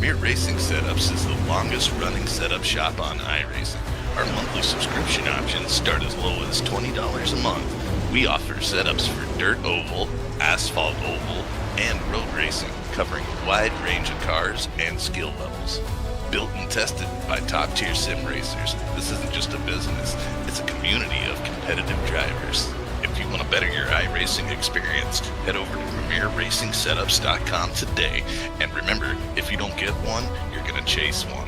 Premier Racing Setups is the longest running setup shop on iRacing. Our monthly subscription options start as low as $20 a month. We offer setups for dirt oval, asphalt oval, and road racing, covering a wide range of cars and skill levels. Built and tested by top-tier sim racers, this isn't just a business, it's a community of competitive drivers. If you want to better your iRacing experience, head over to PremierRacingSetups.com today. And remember, if you don't get one, you're going to chase one.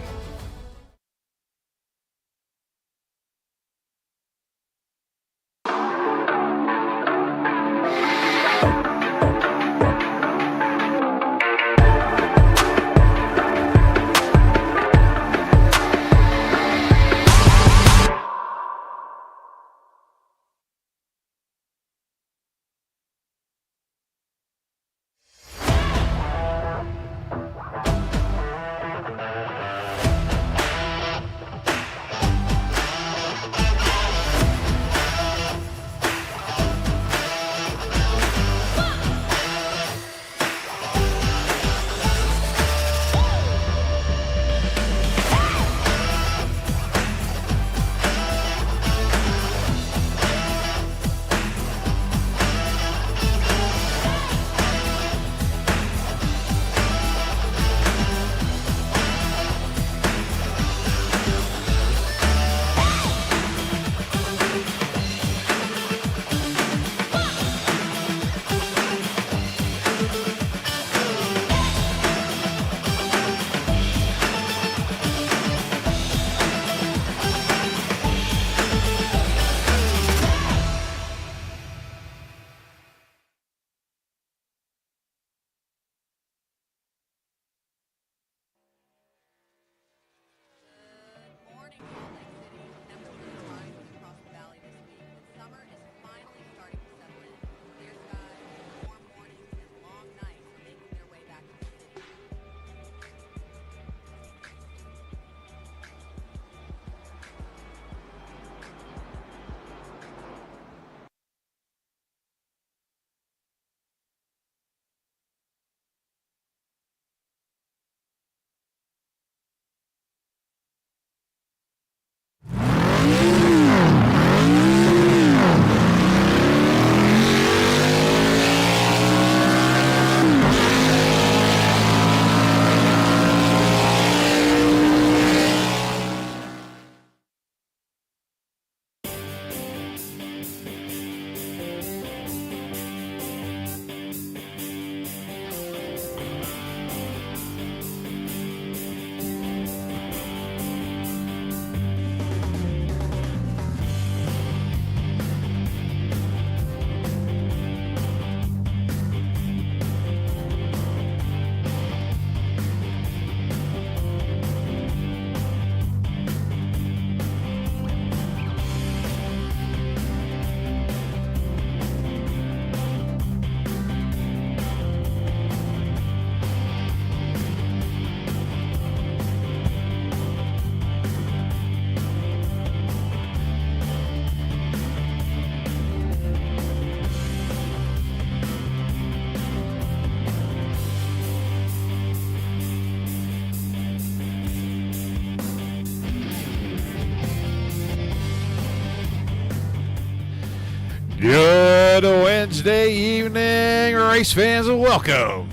Good Wednesday evening, race fans, and welcome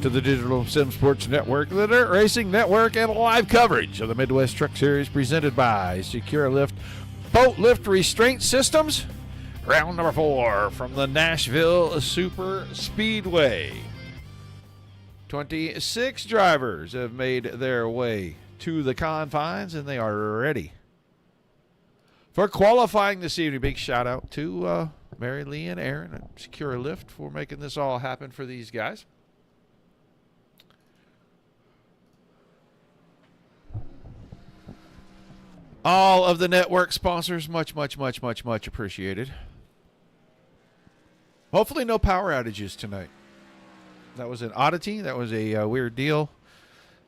to the Digital Sim Sports Network, the Dirt Racing Network, and live coverage of the Midwest Truck Series presented by SecureALift Boat Lift Restraint Systems. Round number 4 from the Nashville Super Speedway. 26 drivers have made their way to the confines, and they are ready for qualifying this evening. Big shout out to Mary Lee and Aaron at SecureALift for making this all happen for these guys. All of the network sponsors, much appreciated. Hopefully no power outages tonight. That was an oddity. That was a weird deal.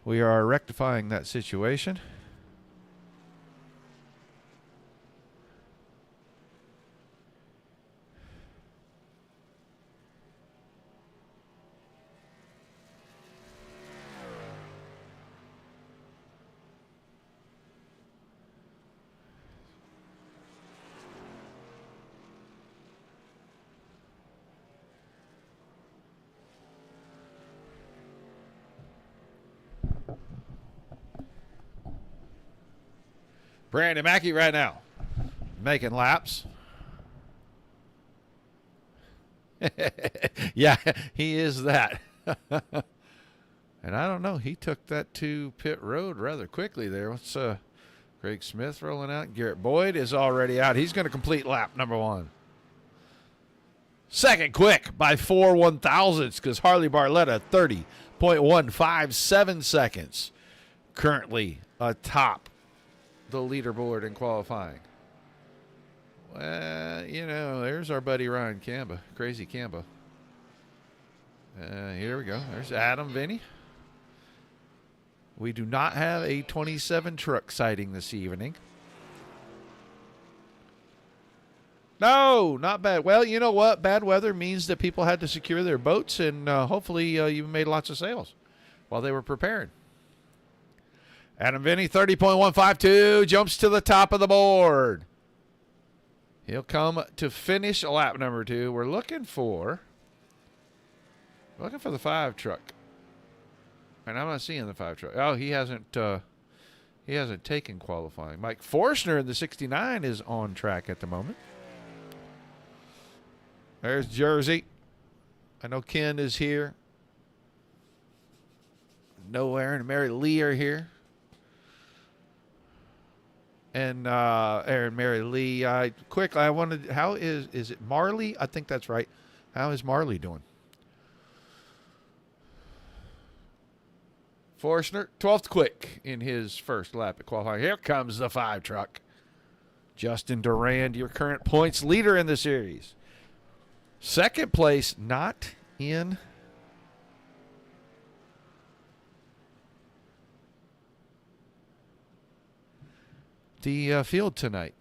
We are rectifying that situation. Brandon Mackey right now making laps. Yeah, he is that. And I don't know, he took that to pit road rather quickly there. What's Greg Smith rolling out? Garrett Boyd is already out. He's going to complete lap number 1. Second quick by 4 1/1000ths because Harley Barletta 30.157 seconds. Currently atop the leaderboard in qualifying. Well, there's our buddy Ryan Camba, Crazy Camba. Here we go. There's Adam Vinny. We do not have a 27 truck sighting this evening. No, not bad. Well, you know what? Bad weather means that people had to secure their boats, and hopefully you made lots of sales while they were preparing. Adam Vinny, 30.152, jumps to the top of the board. He'll come to finish lap number 2. We're looking for the 5 truck. And I'm not seeing the 5 truck. Oh, he hasn't taken qualifying. Mike Forstner in the 69 is on track at the moment. There's Jersey. I know Ken is here. No, Aaron and Mary Lee are here. And Aaron and Mary Lee, quickly, I wanted, how is it Marley? I think that's right. How is Marley doing? Forstner, 12th quick in his first lap at qualifying. Here comes the 5 truck. Justin Durand, your current points leader in the series. Second place, not in the field tonight.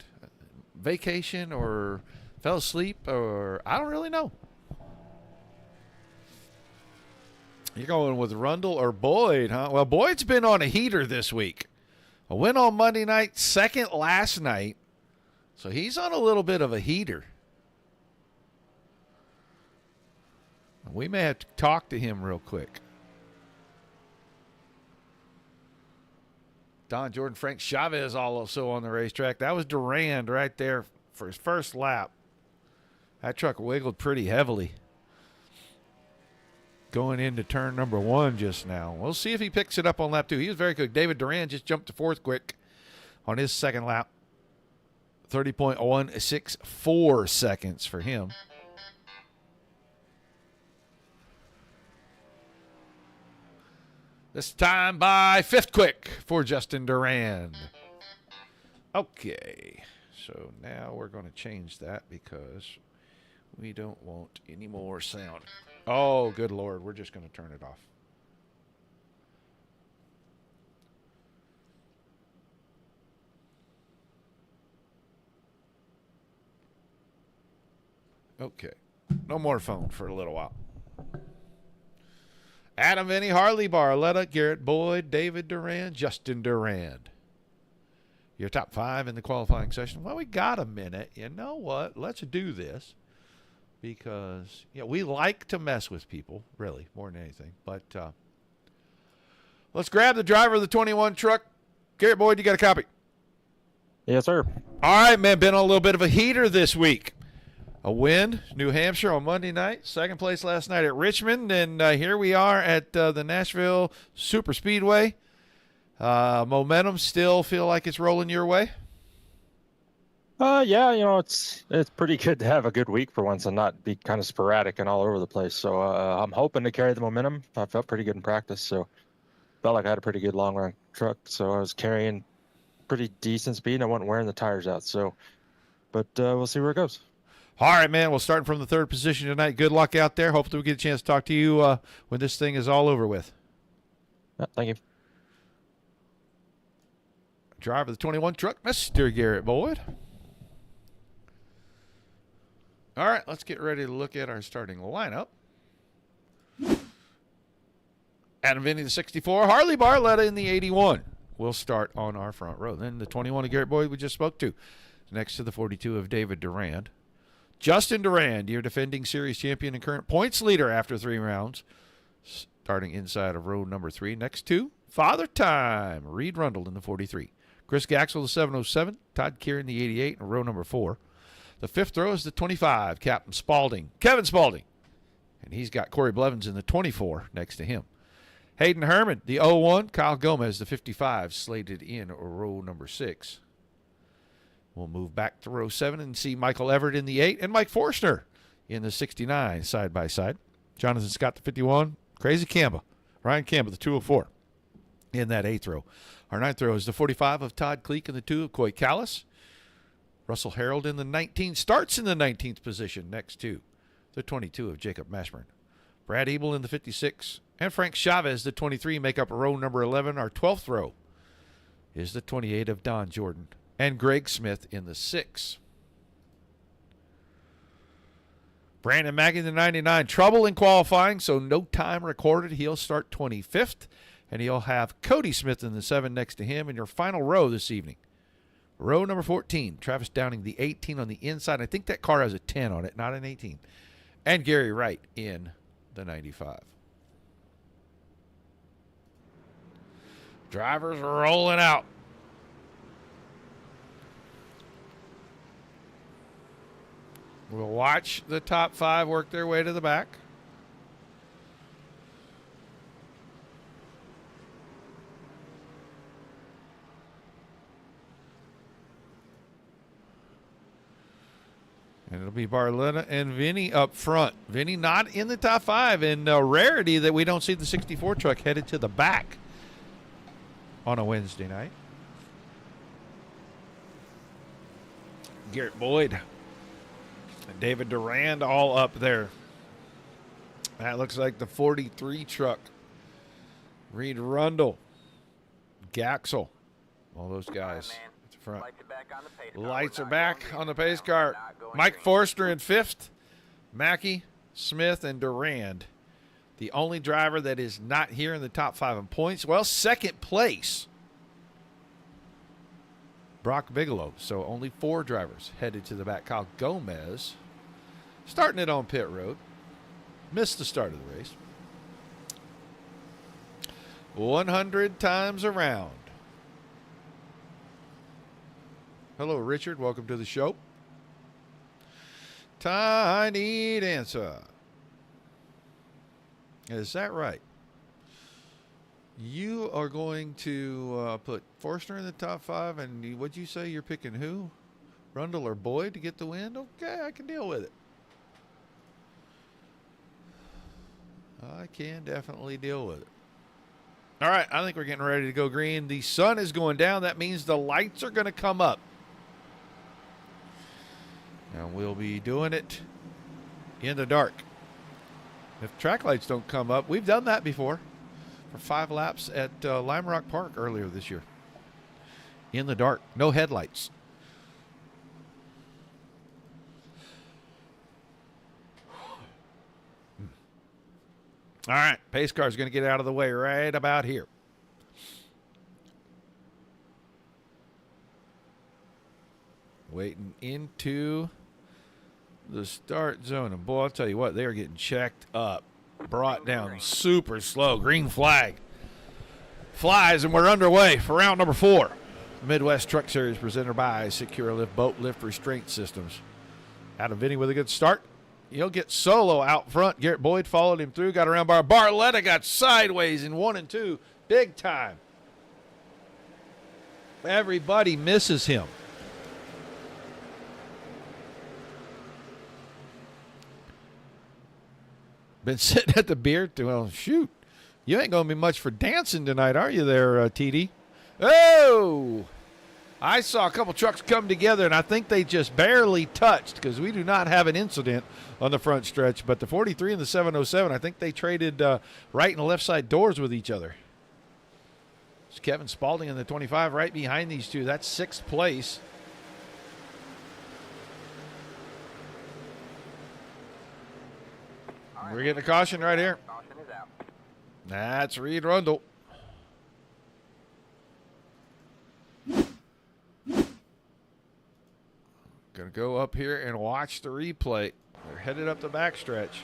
Vacation or fell asleep or I don't really know. You're going with Rundle or Boyd, huh? Well, Boyd's been on a heater this week. A win on Monday night, second last night. So he's on a little bit of a heater. We may have to talk to him real quick. Don Jordan, Frank Chavez also on the racetrack. That was Durand right there for his first lap. That truck wiggled pretty heavily going into turn number 1 just now. We'll see if he picks it up on lap 2. He was very good. David Durand just jumped to 4th quick on his second lap. 30.164 seconds for him. This time by 5th quick for Justin Durand. Okay, so now we're going to change that because we don't want any more sound. Oh, good Lord, we're just going to turn it off. Okay, no more phone for a little while. Adam Vinny, Harley Barletta, Garrett Boyd, David Durand, Justin Durand. Your top 5 in the qualifying session. Well, we got a minute. You know what? Let's do this because we like to mess with people, really, more than anything. But let's grab the driver of the 21 truck. Garrett Boyd, you got a copy? Yes, sir. All right, man. Been on a little bit of a heater this week. A win, New Hampshire on Monday night. Second place last night at Richmond. And here we are at the Nashville Super Speedway. Momentum still feel like it's rolling your way? Yeah, it's pretty good to have a good week for once and not be kind of sporadic and all over the place. So I'm hoping to carry the momentum. I felt pretty good in practice, so felt like I had a pretty good long run truck. So I was carrying pretty decent speed and I wasn't wearing the tires out. So, but we'll see where it goes. All right, man. We'll start from the 3rd position tonight. Good luck out there. Hopefully we get a chance to talk to you when this thing is all over with. Yeah, thank you. Driver of the 21 truck, Mr. Garrett Boyd. All right, let's get ready to look at our starting lineup. Adam Vinny, the 64. Harley Barletta in the 81. We'll start on our front row. Then the 21 of Garrett Boyd we just spoke to. Next to the 42 of David Durand. Justin Durand, your defending series champion and current points leader after 3 rounds. Starting inside of row number 3. Next to Father Time, Reed Rundle in the 43. Chris Gaxel, the 707. Todd Kieran, the 88, in row number 4. The 5th row is the 25, Captain Spaulding, Kevin Spaulding. And he's got Corey Blevins in the 24 next to him. Hayden Herman, the 01. Kyle Gomez, the 55, slated in row number 6. We'll move back to row 7 and see Michael Everett in the 8 and Mike Forstner in the 69 side by side. Jonathan Scott, the 51. Crazy Camba, Ryan Campbell, the 204 in that 8th row. Our 9th row is the 45 of Todd Kleek and the 2 of Coy Callis. Russell Harold in the 19 starts in the 19th position next to the 22 of Jacob Mashburn. Brad Ebel in the 56 and Frank Chavez, the 23, make up row number 11. Our 12th row is the 28 of Don Jordan and Greg Smith in the 6. Brandon Maggie, the 99, trouble in qualifying, so no time recorded. He'll start 25th, and he'll have Cody Smith in the 7 next to him in your final row this evening. Row number 14, Travis Downing, the 18 on the inside. I think that car has a 10 on it, not an 18. And Gary Wright in the 95. Drivers rolling out. We'll watch the top 5 work their way to the back. And it'll be Barletta and Vinny up front. Vinny not in the top 5, and rarity that we don't see the 64 truck headed to the back on a Wednesday night. Garrett Boyd and David Durand all up there. That looks like the 43 truck. Reed Rundle, Gaxel, all those guys at the front. Lights are back on the pace car. Mike Forster in 5th. Mackey, Smith, and Durand. The only driver that is not here in the top 5 in points. Well, 2nd place, Brock Bigelow. So only 4 drivers headed to the back. Kyle Gomez starting it on pit road. Missed the start of the race. 100 times around. Hello, Richard. Welcome to the show. Tiny Dancer. Is that right? You are going to put Forster in the top 5, and what'd you say? You're picking who? Rundle or Boyd to get the win? Okay, I can deal with it. I can definitely deal with it. All right, I think we're getting ready to go green. The sun is going down. That means the lights are going to come up. And we'll be doing it in the dark. If track lights don't come up, we've done that before for 5 laps at Lime Rock Park earlier this year. In the dark, no headlights. All right, pace car is going to get out of the way right about here. Waiting into the start zone. And boy, I'll tell you what, they are getting checked up. Brought down super slow. Green flag flies, and we're underway for round number 4. Midwest Truck Series presented by SecureALift Boat Lift Restraint Systems. Adam Vinny with a good start. He'll get solo out front. Garrett Boyd followed him through, got around Barletta, got sideways in 1 and 2. Big time. Everybody misses him. Been sitting at the beer. Well, shoot. You ain't going to be much for dancing tonight, are you there, TD? Oh! I saw a couple trucks come together, and I think they just barely touched because we do not have an incident on the front stretch. But the 43 and the 707, I think they traded right and left side doors with each other. It's Kevin Spaulding in the 25 right behind these two. That's 6th place. We're getting a caution right here. That's Reed Rundle. Going to go up here and watch the replay. They're headed up the backstretch.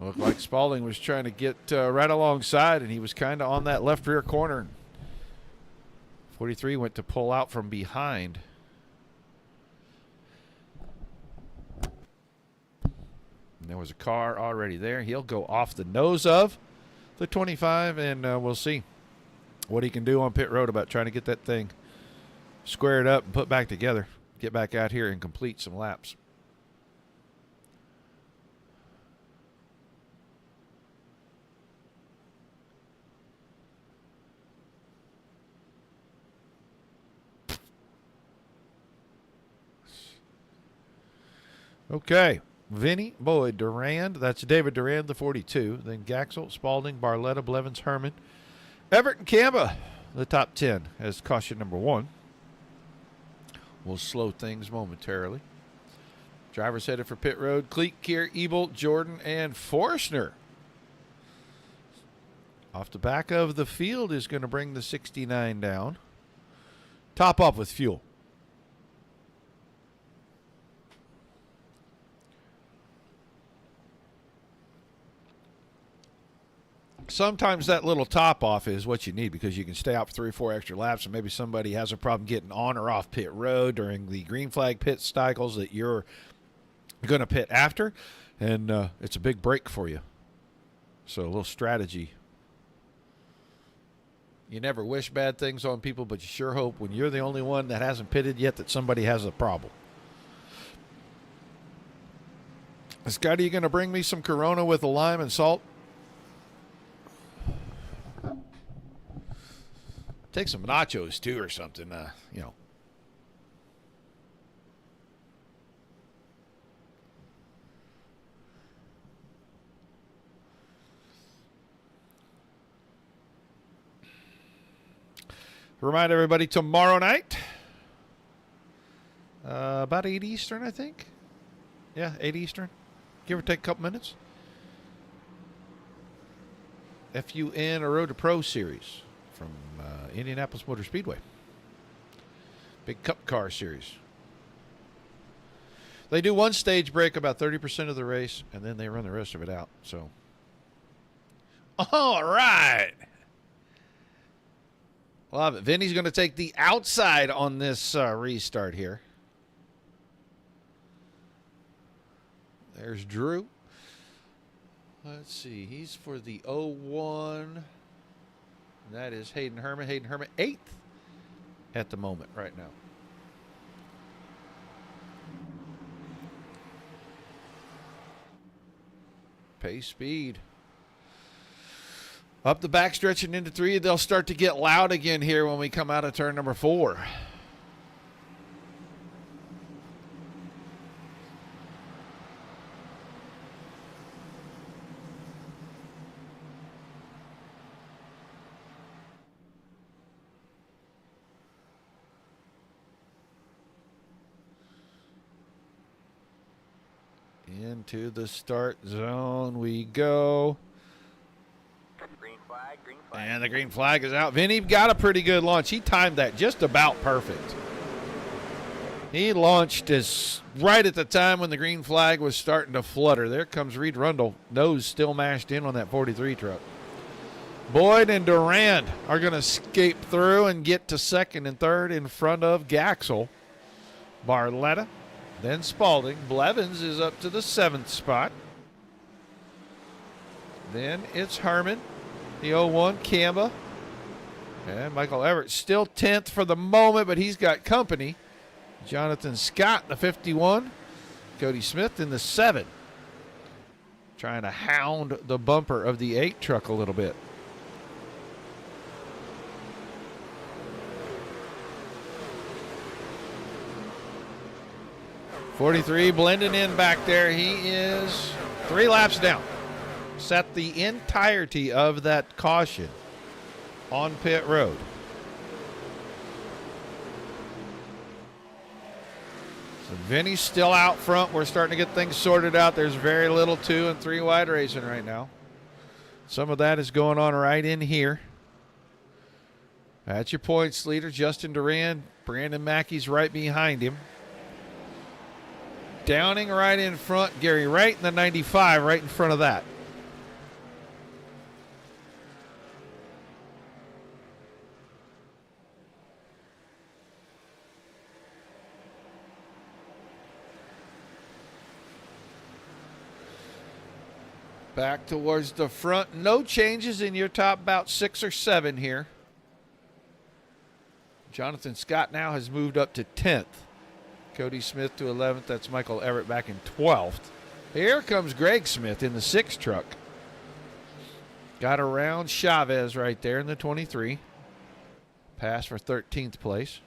Looked like Spalding was trying to get right alongside, and he was kind of on that left rear corner. 43 went to pull out from behind. And there was a car already there. He'll go off the nose of the 25, and we'll see what he can do on pit road about trying to get that thing squared up and put back together. Get back out here and complete some laps. Okay, Vinny, Boyd, Durand. That's David Durand, the 42. Then Gaxel, Spalding, Barletta, Blevins, Herman. Everett and Camba, the top 10 as caution number 1. We'll slow things momentarily. Drivers headed for pit road. Cleek, Kier, Ebel, Jordan, and Forstner. Off the back of the field is going to bring the 69 down. Top up with fuel. Sometimes that little top off is what you need because you can stay out for 3 or 4 extra laps, and maybe somebody has a problem getting on or off pit road during the green flag pit cycles that you're going to pit after, and it's a big break for you. So a little strategy. You never wish bad things on people, but you sure hope when you're the only one that hasn't pitted yet that somebody has a problem. Scotty, you going to bring me some Corona with a lime and salt? Take some nachos, too, or something, you know. Remind everybody, tomorrow night, about 8 Eastern, I think. Yeah, 8 Eastern. Give or take a couple minutes. FUN, a Road to Pro series from Indianapolis Motor Speedway. Big Cup Car series. They do one stage break about 30% of the race, and then they run the rest of it out. So, all right. Love it. Vinny's going to take the outside on this restart here. There's Drew. Let's see. He's for the 01. That is Hayden Herman. Hayden Herman, 8th at the moment right now. Pace speed. Up the backstretch and into 3. They'll start to get loud again here when we come out of turn number 4. Into the start zone we go. Green flag, green flag. And the green flag is out. Vinny got a pretty good launch. He timed that just about perfect. He launched right at the time when the green flag was starting to flutter. There comes Reed Rundle, nose still mashed in on that 43 truck. Boyd and Durand are going to escape through and get to second and third in front of Gaxel. Barletta. Then Spalding. Blevins is up to the 7th spot. Then it's Herman, the 01, Camba. And Michael Everett still 10th for the moment, but he's got company. Jonathan Scott, the 51. Cody Smith in the 7. Trying to hound the bumper of the 8 truck a little bit. .43 blending in back there. He is 3 laps down. Set the entirety of that caution on pit road. So Vinny's still out front. We're starting to get things sorted out. There's very little 2 and 3 wide racing right now. Some of that is going on right in here. That's your points leader, Justin Durand. Brandon Mackey's right behind him. Downing right in front. Gary Wright in the 95 right in front of that. Back towards the front. No changes in your top about 6 or 7 here. Jonathan Scott now has moved up to 10th. Cody Smith to 11th. That's Michael Everett back in 12th. Here comes Greg Smith in the 6 truck. Got around Chavez right there in the 23. Pass for 13th place.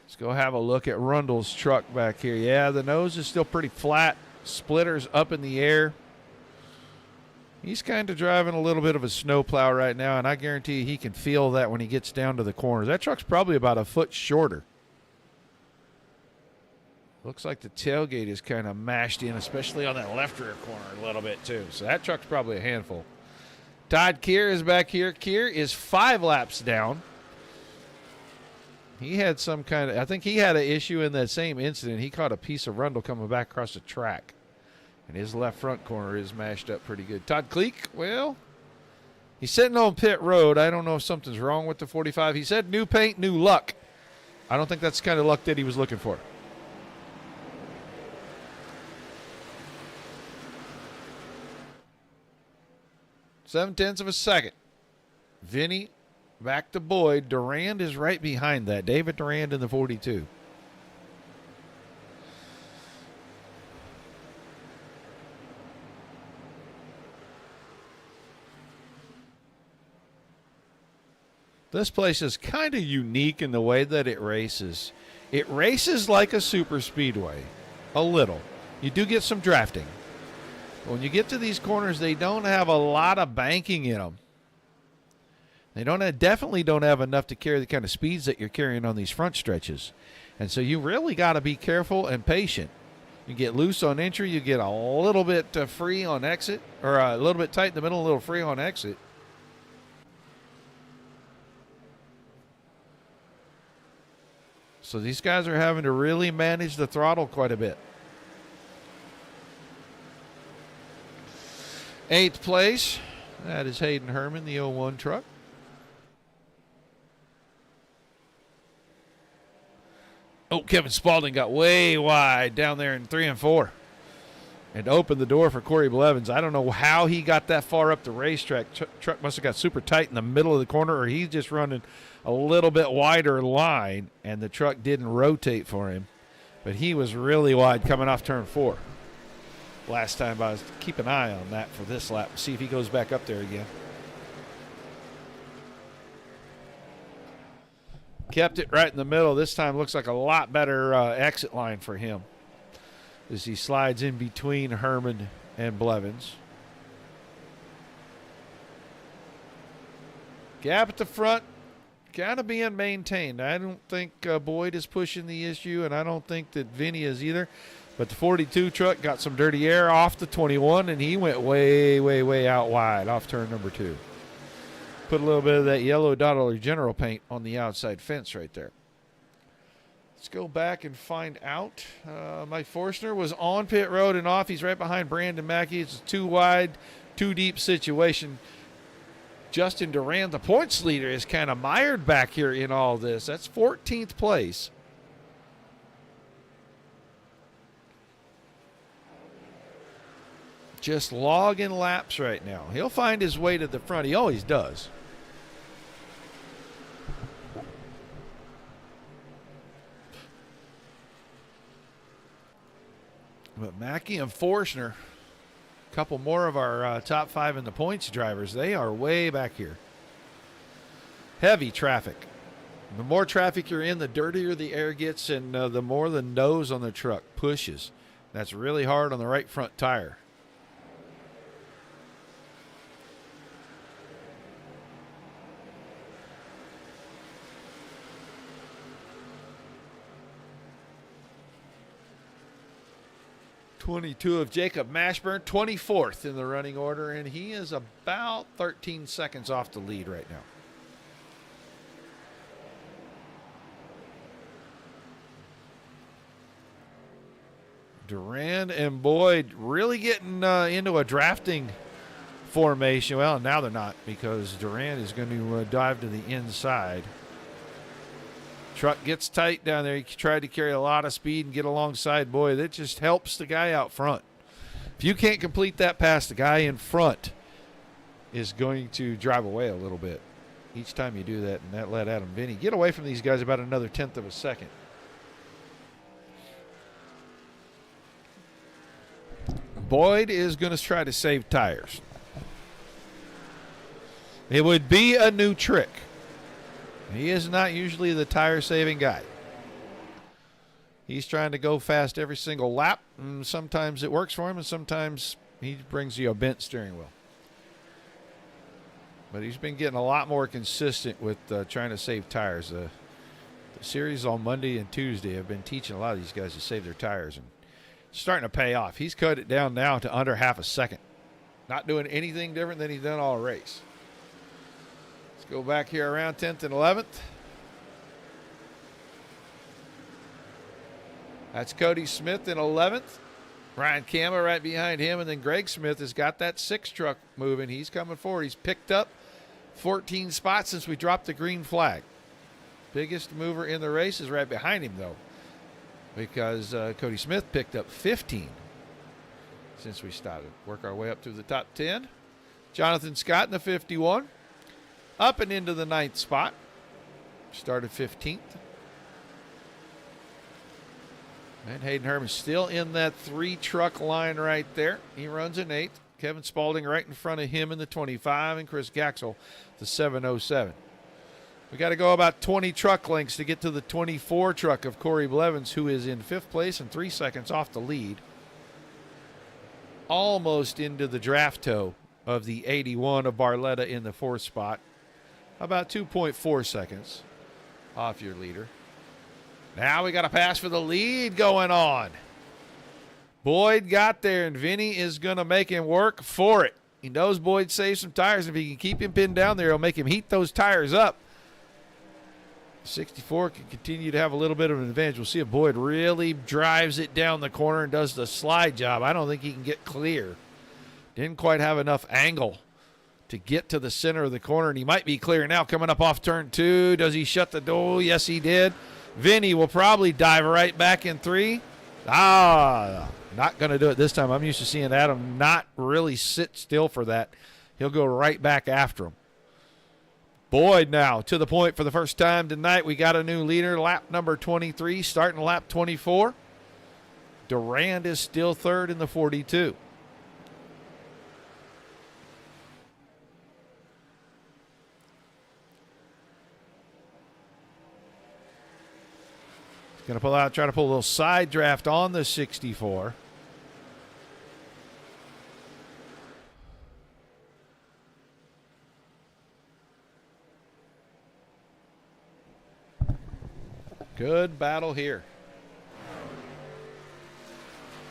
Let's go have a look at Rundle's truck back here. Yeah, the nose is still pretty flat. Splitters up in the air. He's kind of driving a little bit of a snowplow right now, and I guarantee you he can feel that when he gets down to the corners. That truck's probably about a foot shorter. Looks like the tailgate is kind of mashed in, especially on that left rear corner a little bit too. So that truck's probably a handful. Todd Keir is back here. Keir is 5 laps down. He had some kind of, I think he had an issue in that same incident. He caught a piece of Rundle coming back across the track. And his left front corner is mashed up pretty good. Todd Kleek, well, he's sitting on pit road. I don't know if something's wrong with the 45. He said new paint, new luck. I don't think that's the kind of luck that he was looking for. Seven-tenths of a second. Vinny back to Boyd. Durand is right behind that. David Durand in the 42. This place is kind of unique in the way that it races. It races like a super speedway, a little. You do get some drafting. But when you get to these corners, they don't have a lot of banking in them. They definitely don't have enough to carry the kind of speeds that you're carrying on these front stretches. And so you really got to be careful and patient. You get loose on entry, you get a little bit free on exit, or a little bit tight in the middle, a little free on exit. So these guys are having to really manage the throttle quite a bit. 8th place, that is Hayden Herman, the 01 truck. Oh, Kevin Spaulding got way wide down there in 3 and 4 and opened the door for Corey Blevins. I don't know how he got that far up the racetrack. Truck must have got super tight in the middle of the corner, or he's just running a little bit wider line, and the truck didn't rotate for him. But he was really wide coming off turn 4. Last time I was keep an eye on that for this lap. See if he goes back up there again. Kept it right in the middle. This time looks like a lot better exit line for him as he slides in between Herman and Blevins. Gap at the front, kind of being maintained. I don't think Boyd is pushing the issue, and I don't think that Vinny is either. But the 42 truck got some dirty air off the 21, and he went way, way, way out wide off turn number 2. Put a little bit of that yellow Dollar General paint on the outside fence right there. Let's go back and find out. Mike Forstner was on pit road and off. He's right behind Brandon Mackey. It's a 2 wide, 2 deep situation. Justin Durand, the points leader, is kind of mired back here in all this. That's 14th place. Just logging laps right now. He'll find his way to the front. He always does. But Mackey and Forstner, a couple more of our top 5 in the points drivers, they are way back here. Heavy traffic. The more traffic you're in, the dirtier the air gets, and the more the nose on the truck pushes. That's really hard on the right front tire. '22 of Jacob Mashburn, 24th in the running order, and he is about 13 seconds off the lead right now. Durand and Boyd really getting into a drafting formation. Well, now they're not, because Durand is going to dive to the inside. Truck gets tight down there. He tried to carry a lot of speed and get alongside. Boy, that just helps the guy out front. If you can't complete that pass, the guy in front is going to drive away a little bit each time you do that, and that let Adam Vinny get away from these guys about another tenth of a second. Boyd is going to try to save tires. It would be a new trick. He is not usually the tire-saving guy. He's trying to go fast every single lap, and sometimes it works for him, and sometimes he brings you a bent steering wheel. But he's been getting a lot more consistent with trying to save tires. The series on Monday and Tuesday have been teaching a lot of these guys to save their tires, and it's starting to pay off. He's cut it down now to under half a second. Not doing anything different than he's done all race. Let's go back here around 10th and 11th. That's Cody Smith in 11th. Ryan Campbell right behind him, and then Greg Smith has got that 6 truck moving. He's coming forward. He's picked up 14 spots since we dropped the green flag. Biggest mover in the race is right behind him, though, because Cody Smith picked up 15 since we started. Work our way up through the top 10. Jonathan Scott in the 51. Up and into the 9th spot. Started 15th. And Hayden Herman still in that 3-truck line right there. He runs an 8th. Kevin Spaulding right in front of him in the 25, and Chris Gaxel, the 707. We got to go about 20 truck lengths to get to the 24 truck of Corey Blevins, who is in 5th place and 3 seconds off the lead. Almost into the draft toe of the 81 of Barletta in the 4th spot. About 2.4 seconds off your leader. Now we got a pass for the lead going on. Boyd got there, and Vinny is going to make him work for it. He knows Boyd saved some tires. If he can keep him pinned down there, he'll make him heat those tires up. 64 can continue to have a little bit of an advantage. We'll see if Boyd really drives it down the corner and does the slide job. I don't think he can get clear. Didn't quite have enough angle to get to the center of the corner, and he might be clear now coming up off turn 2. Does he shut the door? Yes, he did. Vinny will probably dive right back in 3. Not going to do it this time. I'm used to seeing Adam not really sit still for that. He'll go right back after him. Boyd now to the point for the first time tonight. We got a new leader, lap number 23, starting lap 24. Durand is still 3rd in the 42. Going to try to pull a little side draft on the 64. Good battle here.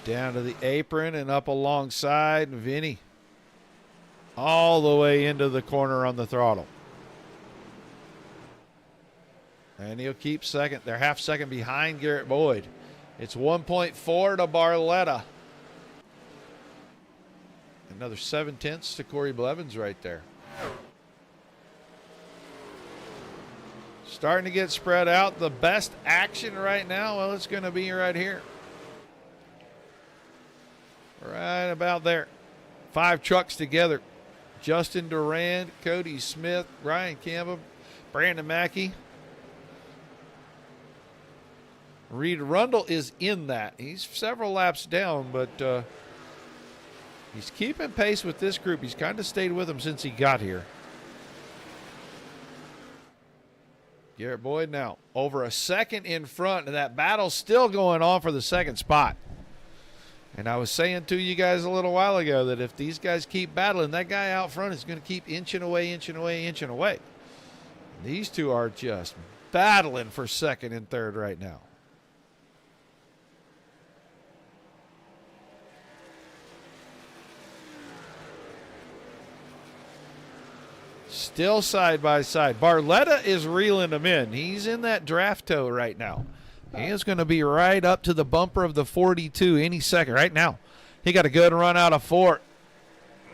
Down to the apron and up alongside Vinny. All the way into the corner on the throttle. And he'll keep second. They're half second behind Garrett Boyd. It's 1.4 to Barletta. Another 7/10 to Corey Blevins right there. Starting to get spread out. The best action right now, well, it's going to be right here. Right about there. 5 trucks together. Justin Durand, Cody Smith, Ryan Campbell, Brandon Mackey. Reed Rundle is in that. He's several laps down, but he's keeping pace with this group. He's kind of stayed with them since he got here. Garrett Boyd now over a second in front, and that battle's still going on for the 2nd spot. And I was saying to you guys a little while ago that if these guys keep battling, that guy out front is going to keep inching away, inching away, inching away. And these two are just battling for 2nd and 3rd right now. Still side by side. Barletta is reeling them in. He's in that draft toe right now. He is going to be right up to the bumper of the 42 any second. Right now, he got a good run out of 4.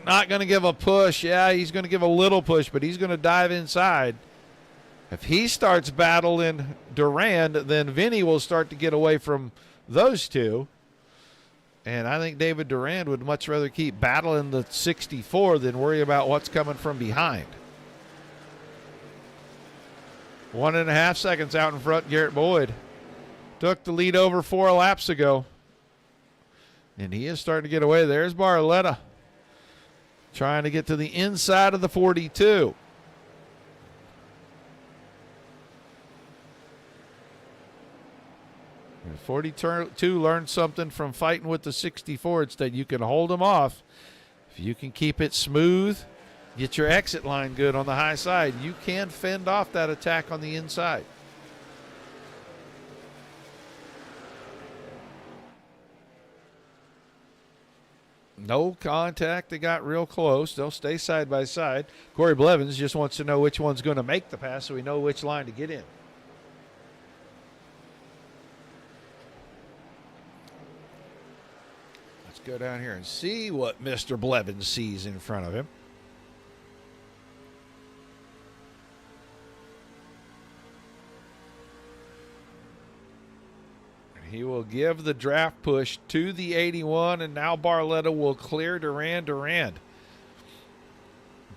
Not going to give a push. Yeah, he's going to give a little push, but he's going to dive inside. If he starts battling Durand, then Vinny will start to get away from those two. And I think David Durand would much rather keep battling the 64 than worry about what's coming from behind. 1.5 seconds out in front, Garrett Boyd. Took the lead over 4 laps ago. And he is starting to get away. There's Barletta trying to get to the inside of the 42. And 42 learned something from fighting with the 64. It's that you can hold them off. If you can keep it smooth, get your exit line good on the high side, you can fend off that attack on the inside. No contact. They got real close. They'll stay side by side. Corey Blevins just wants to know which one's going to make the pass so we know which line to get in. Let's go down here and see what Mr. Blevins sees in front of him. He will give the draft push to the 81, and now Barletta will clear Durand.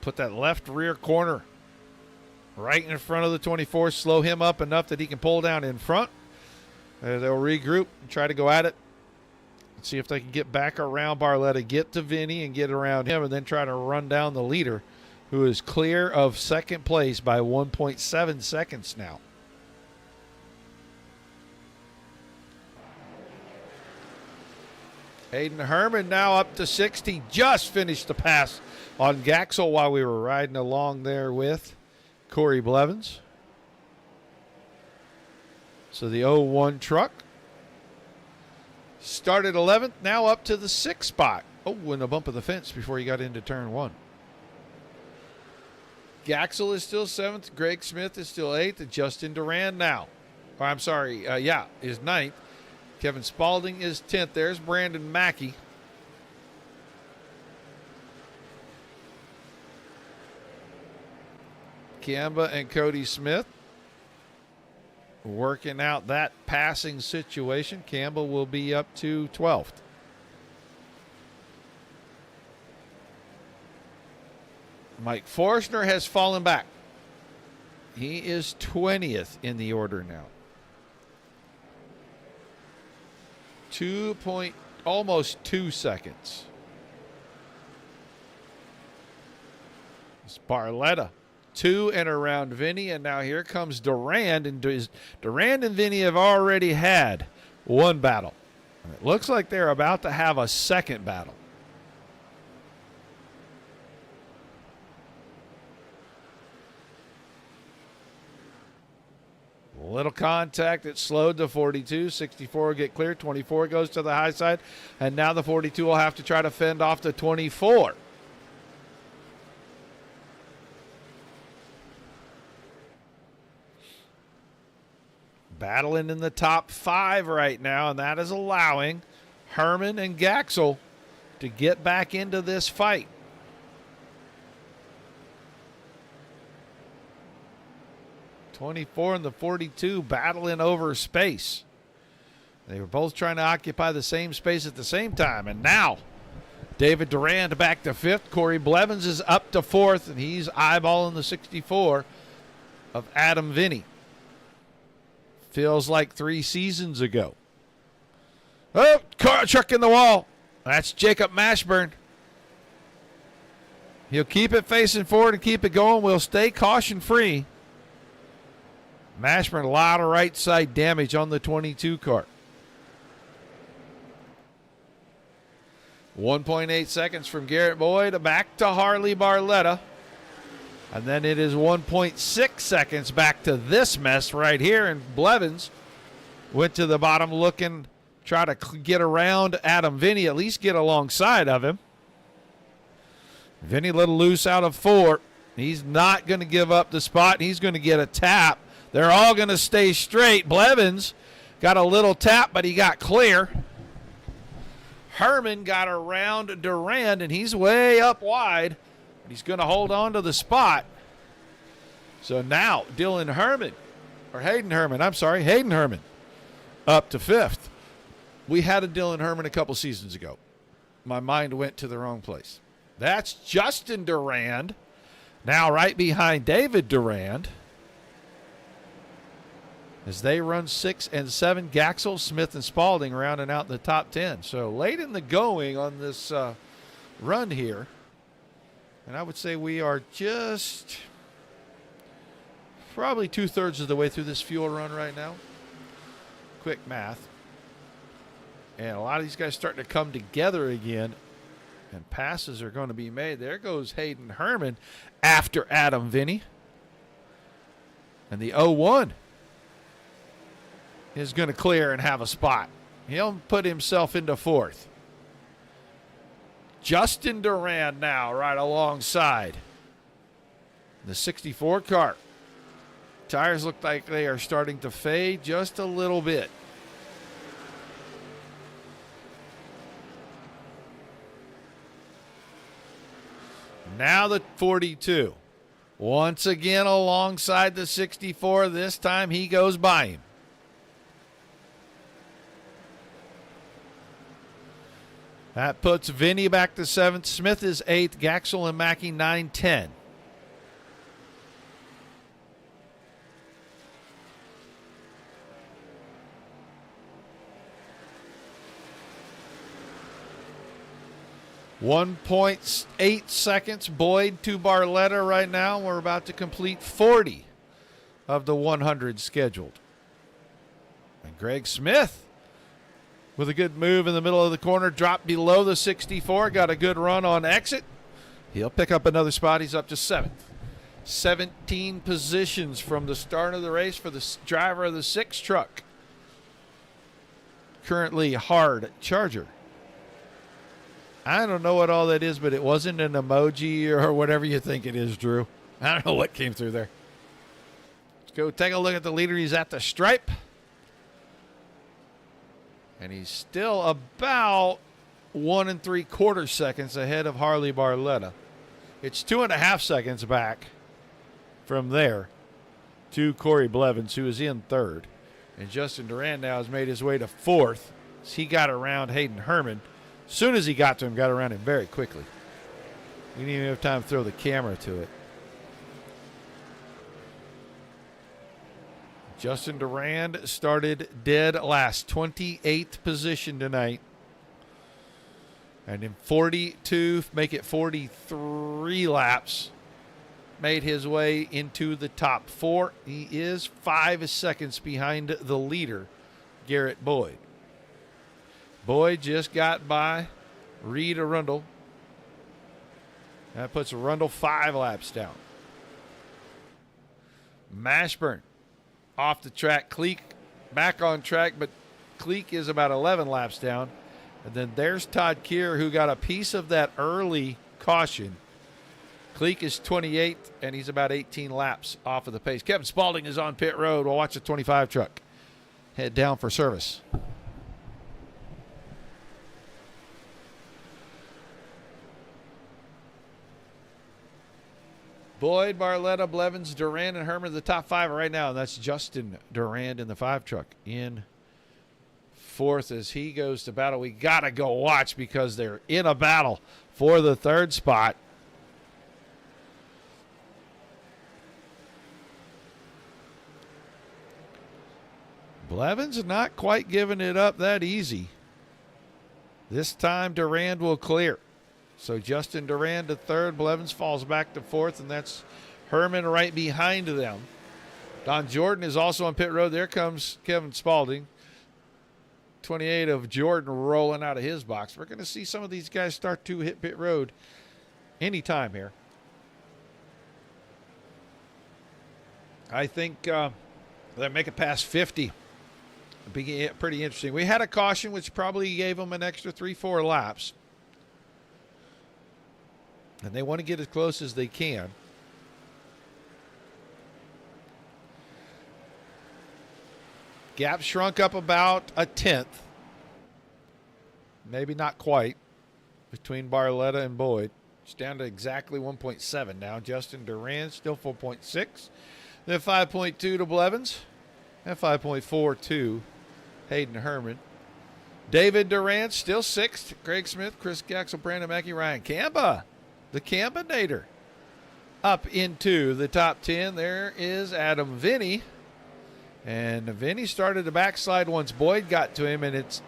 Put that left rear corner right in front of the 24, slow him up enough that he can pull down in front. They'll regroup and try to go at it. See if they can get back around Barletta, get to Vinny and get around him, and then try to run down the leader, who is clear of second place by 1.7 seconds now. Hayden Herman now up to 60. Just finished the pass on Gaxel while we were riding along there with Corey Blevins. So the 01 truck started 11th, now up to the 6th spot. Oh, and a bump of the fence before he got into turn 1. Gaxel is still 7th. Greg Smith is still 8th. And Justin Durand now. Or I'm sorry, is 9th. Kevin Spaulding is 10th. There's Brandon Mackey. Kamba and Cody Smith working out that passing situation. Campbell will be up to 12th. Mike Forstner has fallen back. He is 20th in the order now. Almost 2 seconds. It's Barletta. 2 and around Vinny, and now here comes Durand. And Durand and Vinny have already had one battle. And it looks like they're about to have a second battle. Little contact. It slowed the 42. 64 will get clear. 24 goes to the high side. And now the 42 will have to try to fend off the 24. Battling in the top 5 right now, and that is allowing Herman and Gaxel to get back into this fight. '24 and the 42 battling over space. They were both trying to occupy the same space at the same time. And now David Durand back to 5th. Corey Blevins is up to 4th, and he's eyeballing the 64 of Adam Vinny. Feels like 3 seasons ago. Oh, car truck in the wall. That's Jacob Mashburn. He'll keep it facing forward and keep it going. We'll stay caution free. Mashburn, a lot of right side damage on the 22 car. 1.8 seconds from Garrett Boyd back to Harley Barletta. And then it is 1.6 seconds back to this mess right here. And Blevins went to the bottom looking, try to get around Adam Vinny, at least get alongside of him. Vinny a little loose out of 4. He's not going to give up the spot. He's going to get a tap. They're all going to stay straight. Blevins got a little tap, but he got clear. Herman got around Durand, and he's way up wide. But he's going to hold on to the spot. So now Hayden Herman up to 5th. We had a Dylan Herman a couple seasons ago. My mind went to the wrong place. That's Justin Durand, now right behind David Durand. As they run 6 and 7, Gaxel, Smith, and Spalding rounding out the top 10. So late in the going on this run here. And I would say we are just probably 2/3 of the way through this fuel run right now. Quick math. And a lot of these guys starting to come together again. And passes are going to be made. There goes Hayden Herman after Adam Vinny. And the 0-1 is going to clear and have a spot. He'll put himself into 4th. Justin Durand now right alongside the 64 car. Tires look like they are starting to fade just a little bit. Now the 42. Once again alongside the 64. This time he goes by him. That puts Vinny back to 7th. Smith is 8th. Gaxel and Mackey 9-10. .8 seconds. Boyd to Barletta right now. We're about to complete 40 of the 100 scheduled. And Greg Smith with a good move in the middle of the corner, dropped below the 64, got a good run on exit. He'll pick up another spot. He's up to 7th. 17 positions from the start of the race for the driver of the 6 truck. Currently hard charger. I don't know what all that is, but it wasn't an emoji or whatever you think it is, Drew. I don't know what came through there. Let's go take a look at the leader. He's at the stripe. And he's still about 1 3/4 seconds ahead of Harley Barletta. It's 2.5 seconds back from there to Corey Blevins, who is in 3rd. And Justin Durand now has made his way to 4th. He got around Hayden Herman. As soon as he got to him, got around him very quickly. We didn't even have time to throw the camera to it. Justin Durand started dead last, 28th position tonight. And in 42, make it 43 laps, made his way into the top 4. He is 5 seconds behind the leader, Garrett Boyd. Boyd just got by Reed Arundel. That puts Arundel 5 laps down. Mashburn off the track. Cleek back on track, but Cleek is about 11 laps down. And then there's Todd Keir, who got a piece of that early caution. Cleek is 28th, and he's about 18 laps off of the pace. Kevin Spalding is on pit road. We'll watch the 25 truck head down for service. Boyd, Barletta, Blevins, Durand, and Herman, the top 5 right now. And that's Justin Durand in the 5 truck in 4th as he goes to battle. We got to go watch because they're in a battle for the 3rd spot. Blevins not quite giving it up that easy. This time Durand will clear. So Justin Durand to 3rd. Blevins falls back to 4th, and that's Herman right behind them. Don Jordan is also on pit road. There comes Kevin Spalding. 28 of Jordan rolling out of his box. We're going to see some of these guys start to hit pit road anytime here. I think they'll make it past 50. It'll be pretty interesting. We had a caution, which probably gave them an extra 3-4 laps. And they want to get as close as they can. Gap shrunk up about a 1/10. Maybe not quite between Barletta and Boyd. It's down to exactly 1.7 now. Justin Durand still 4.6. Then 5.2 to Blevins. And 5.4 to Hayden Herman. David Durant still 6th. Craig Smith, Chris Gaxel, Brandon Mackey, Ryan Camba. The Cambinator. Up into the top 10, there is Adam Vinny. And Vinny started to backslide once Boyd got to him, and it's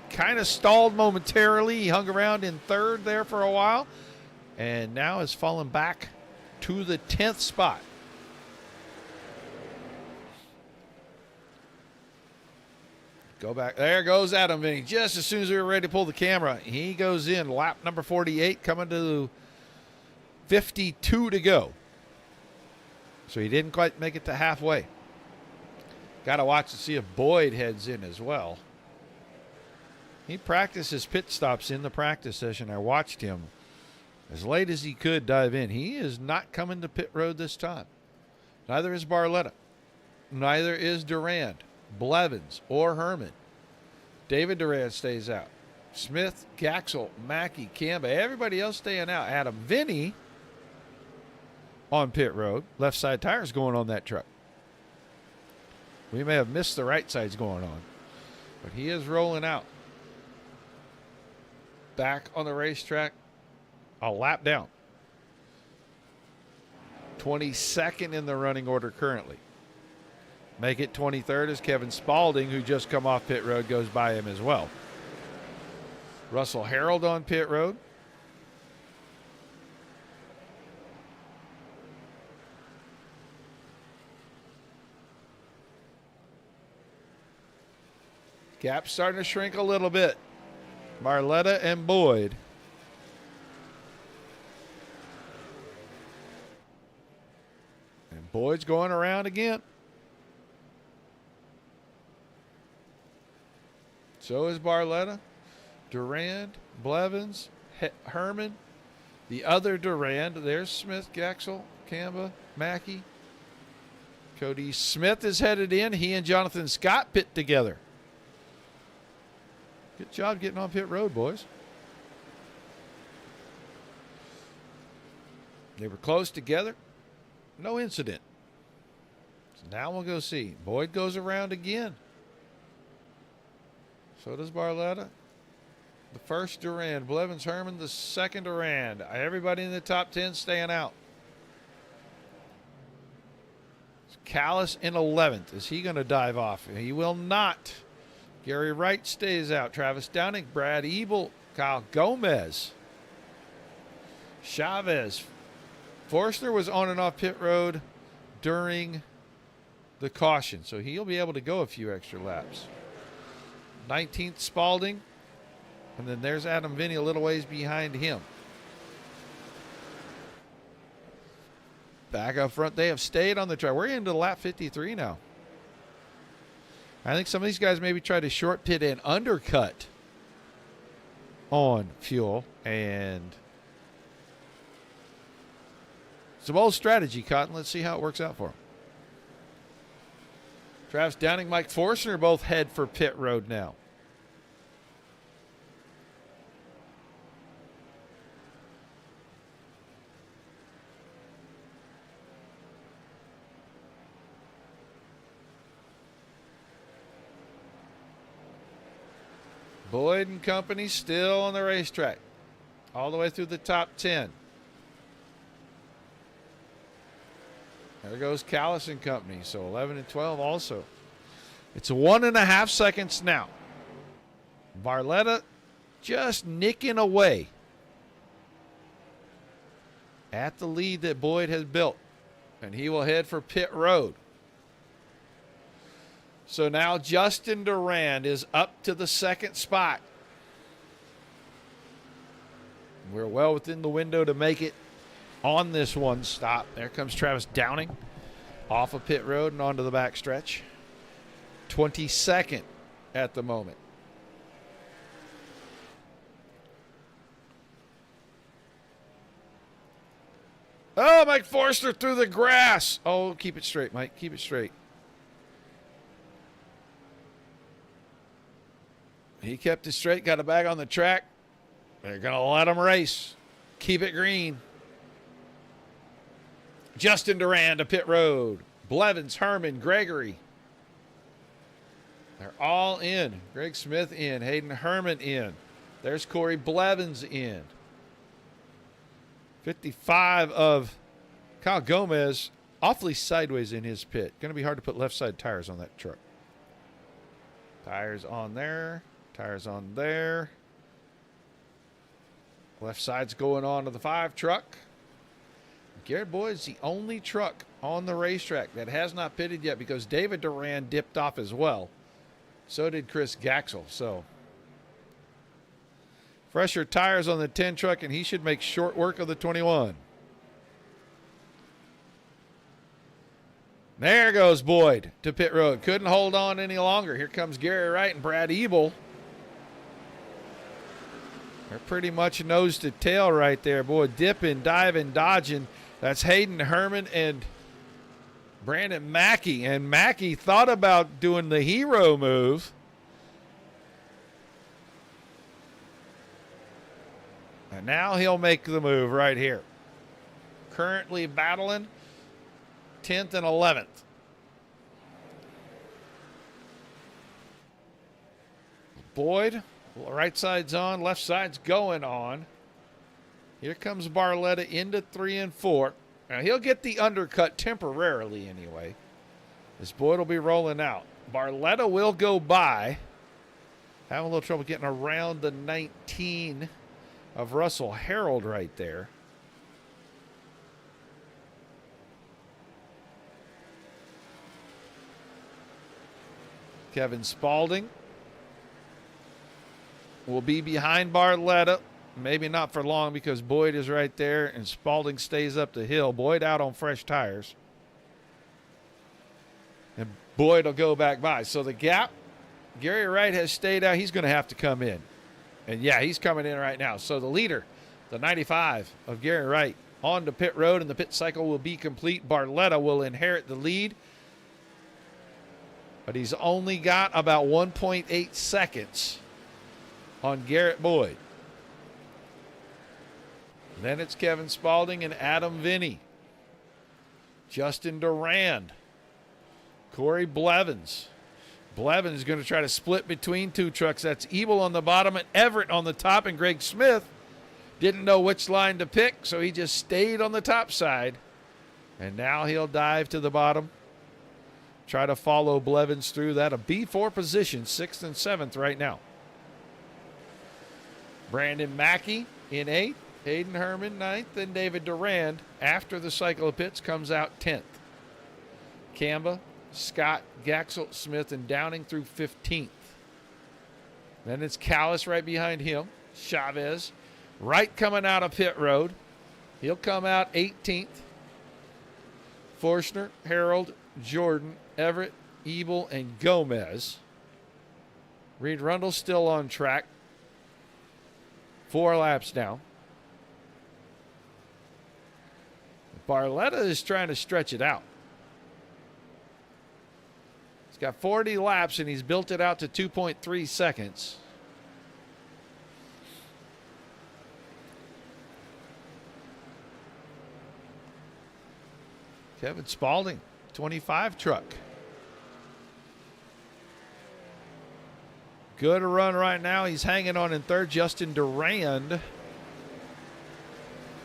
kind of stalled momentarily. He hung around in 3rd there for a while, and now has fallen back to the 10th spot. Go back. There goes Adam Vinny. Just as soon as we were ready to pull the camera, he goes in. Lap number 48, coming to 52 to go. So he didn't quite make it to halfway. Got to watch to see if Boyd heads in as well. He practiced his pit stops in the practice session. I watched him as late as he could dive in. He is not coming to pit road this time. Neither is Barletta. Neither is Durand, Blevins, or Herman. David Durand stays out. Smith, Gaxel, Mackey, Camba, everybody else staying out. Adam Vinny on pit road. Left side tires going on that truck. We may have missed the right sides going on, but he is rolling out. Back on the racetrack, a lap down. 22nd in the running order currently. Make it 23rd as Kevin Spaulding, who just come off pit road, goes by him as well. Russell Harold on pit road. Gap starting to shrink a little bit. Barletta and Boyd. And Boyd's going around again. So is Barletta. Durand, Blevins, Herman. The other Durand. There's Smith, Gaxel, Camba, Mackey. Cody Smith is headed in. He and Jonathan Scott pit together. Good job getting on pit road, boys. They were close together. No incident. So now we'll go see. Boyd goes around again. So does Barletta. The first Durand. Blevins, Herman, the second Durand. Everybody in the top 10 staying out. Callis in 11th. Is he going to dive off? He will not. Gary Wright stays out. Travis Downing, Brad Ebel, Kyle Gomez, Chavez. Forster was on and off pit road during the caution, so he'll be able to go a few extra laps. 19th Spaulding, and then there's Adam Vinny a little ways behind him. Back up front, they have stayed on the track. We're into lap 53 now. I think some of these guys maybe try to short pit and undercut on fuel, and it's a bold strategy, Cotton. Let's see how it works out for them. Travis Downing, Mike Forstner both head for pit road now. Boyd and company still on the racetrack, all the way through the top 10. There goes Callis and company, so 11 and 12 also. It's 1.5 seconds now. Barletta just nicking away at the lead that Boyd has built, and he will head for pit road. So now Justin Durand is up to the second spot. We're well within the window to make it on this one stop. There comes Travis Downing off of pit road and onto the back stretch. 22nd at the moment. Oh, Mike Forster through the grass. Oh, keep it straight, Mike. Keep it straight. He kept it straight, got it back on the track. They're going to let him race. Keep it green. Justin Durand to pit road. Blevins, Herman, Gregory. They're all in. Greg Smith in. Hayden Herman in. There's Corey Blevins in. 55 of Kyle Gomez awfully sideways in his pit. Going to be hard to put left side tires on that truck. Tires on there. Tires on there. Left side's going on to the 5 truck. Garrett Boyd is the only truck on the racetrack that has not pitted yet because David Duran dipped off as well. So did Chris Gaxel. So fresher tires on the 10 truck, and he should make short work of the 21. There goes Boyd to pit road. Couldn't hold on any longer. Here comes Gary Wright and Brad Ebel. They're pretty much nose to tail right there. Boy, dipping, diving, dodging. That's Hayden Herman and Brandon Mackey. And Mackey thought about doing the hero move. And now he'll make the move right here. Currently battling 10th and 11th. Boyd, right side's on, left side's going on. Here comes Barletta into 3 and 4. Now he'll get the undercut temporarily anyway. This Boyd will be rolling out. Barletta will go by. Having a little trouble getting around the 19 of Russell Harold right there. Kevin Spaulding will be behind Barletta. Maybe not for long because Boyd is right there and Spaulding stays up the hill. Boyd out on fresh tires. And Boyd will go back by. So the gap, Gary Wright has stayed out. He's going to have to come in. And yeah, he's coming in right now. So the leader, the 95 of Gary Wright, on to pit road, and the pit cycle will be complete. Barletta will inherit the lead. But he's only got about 1.8 seconds on Garrett Boyd. Then it's Kevin Spaulding and Adam Vinny. Justin Durand. Corey Blevins. Blevins is going to try to split between 2 trucks. That's Ebel on the bottom and Everett on the top. And Greg Smith didn't know which line to pick, so he just stayed on the top side. And now he'll dive to the bottom. Try to follow Blevins through that. A B4 position, 6th and 7th right now. Brandon Mackey in 8th. Hayden Herman 9th. And David Durand, after the cycle of pits, comes out 10th. Camba, Scott, Gaxel, Smith, and Downing through 15th. Then it's Callis right behind him. Chavez, Wright coming out of pit road. He'll come out 18th. Forstner, Harold, Jordan, Everett, Ebel, and Gomez. Reed Rundle still on track. 4 laps down. Barletta is trying to stretch it out. He's got 40 laps, and he's built it out to 2.3 seconds. Kevin Spaulding, 25 truck. Good a run right now. He's hanging on in 3rd. Justin Durand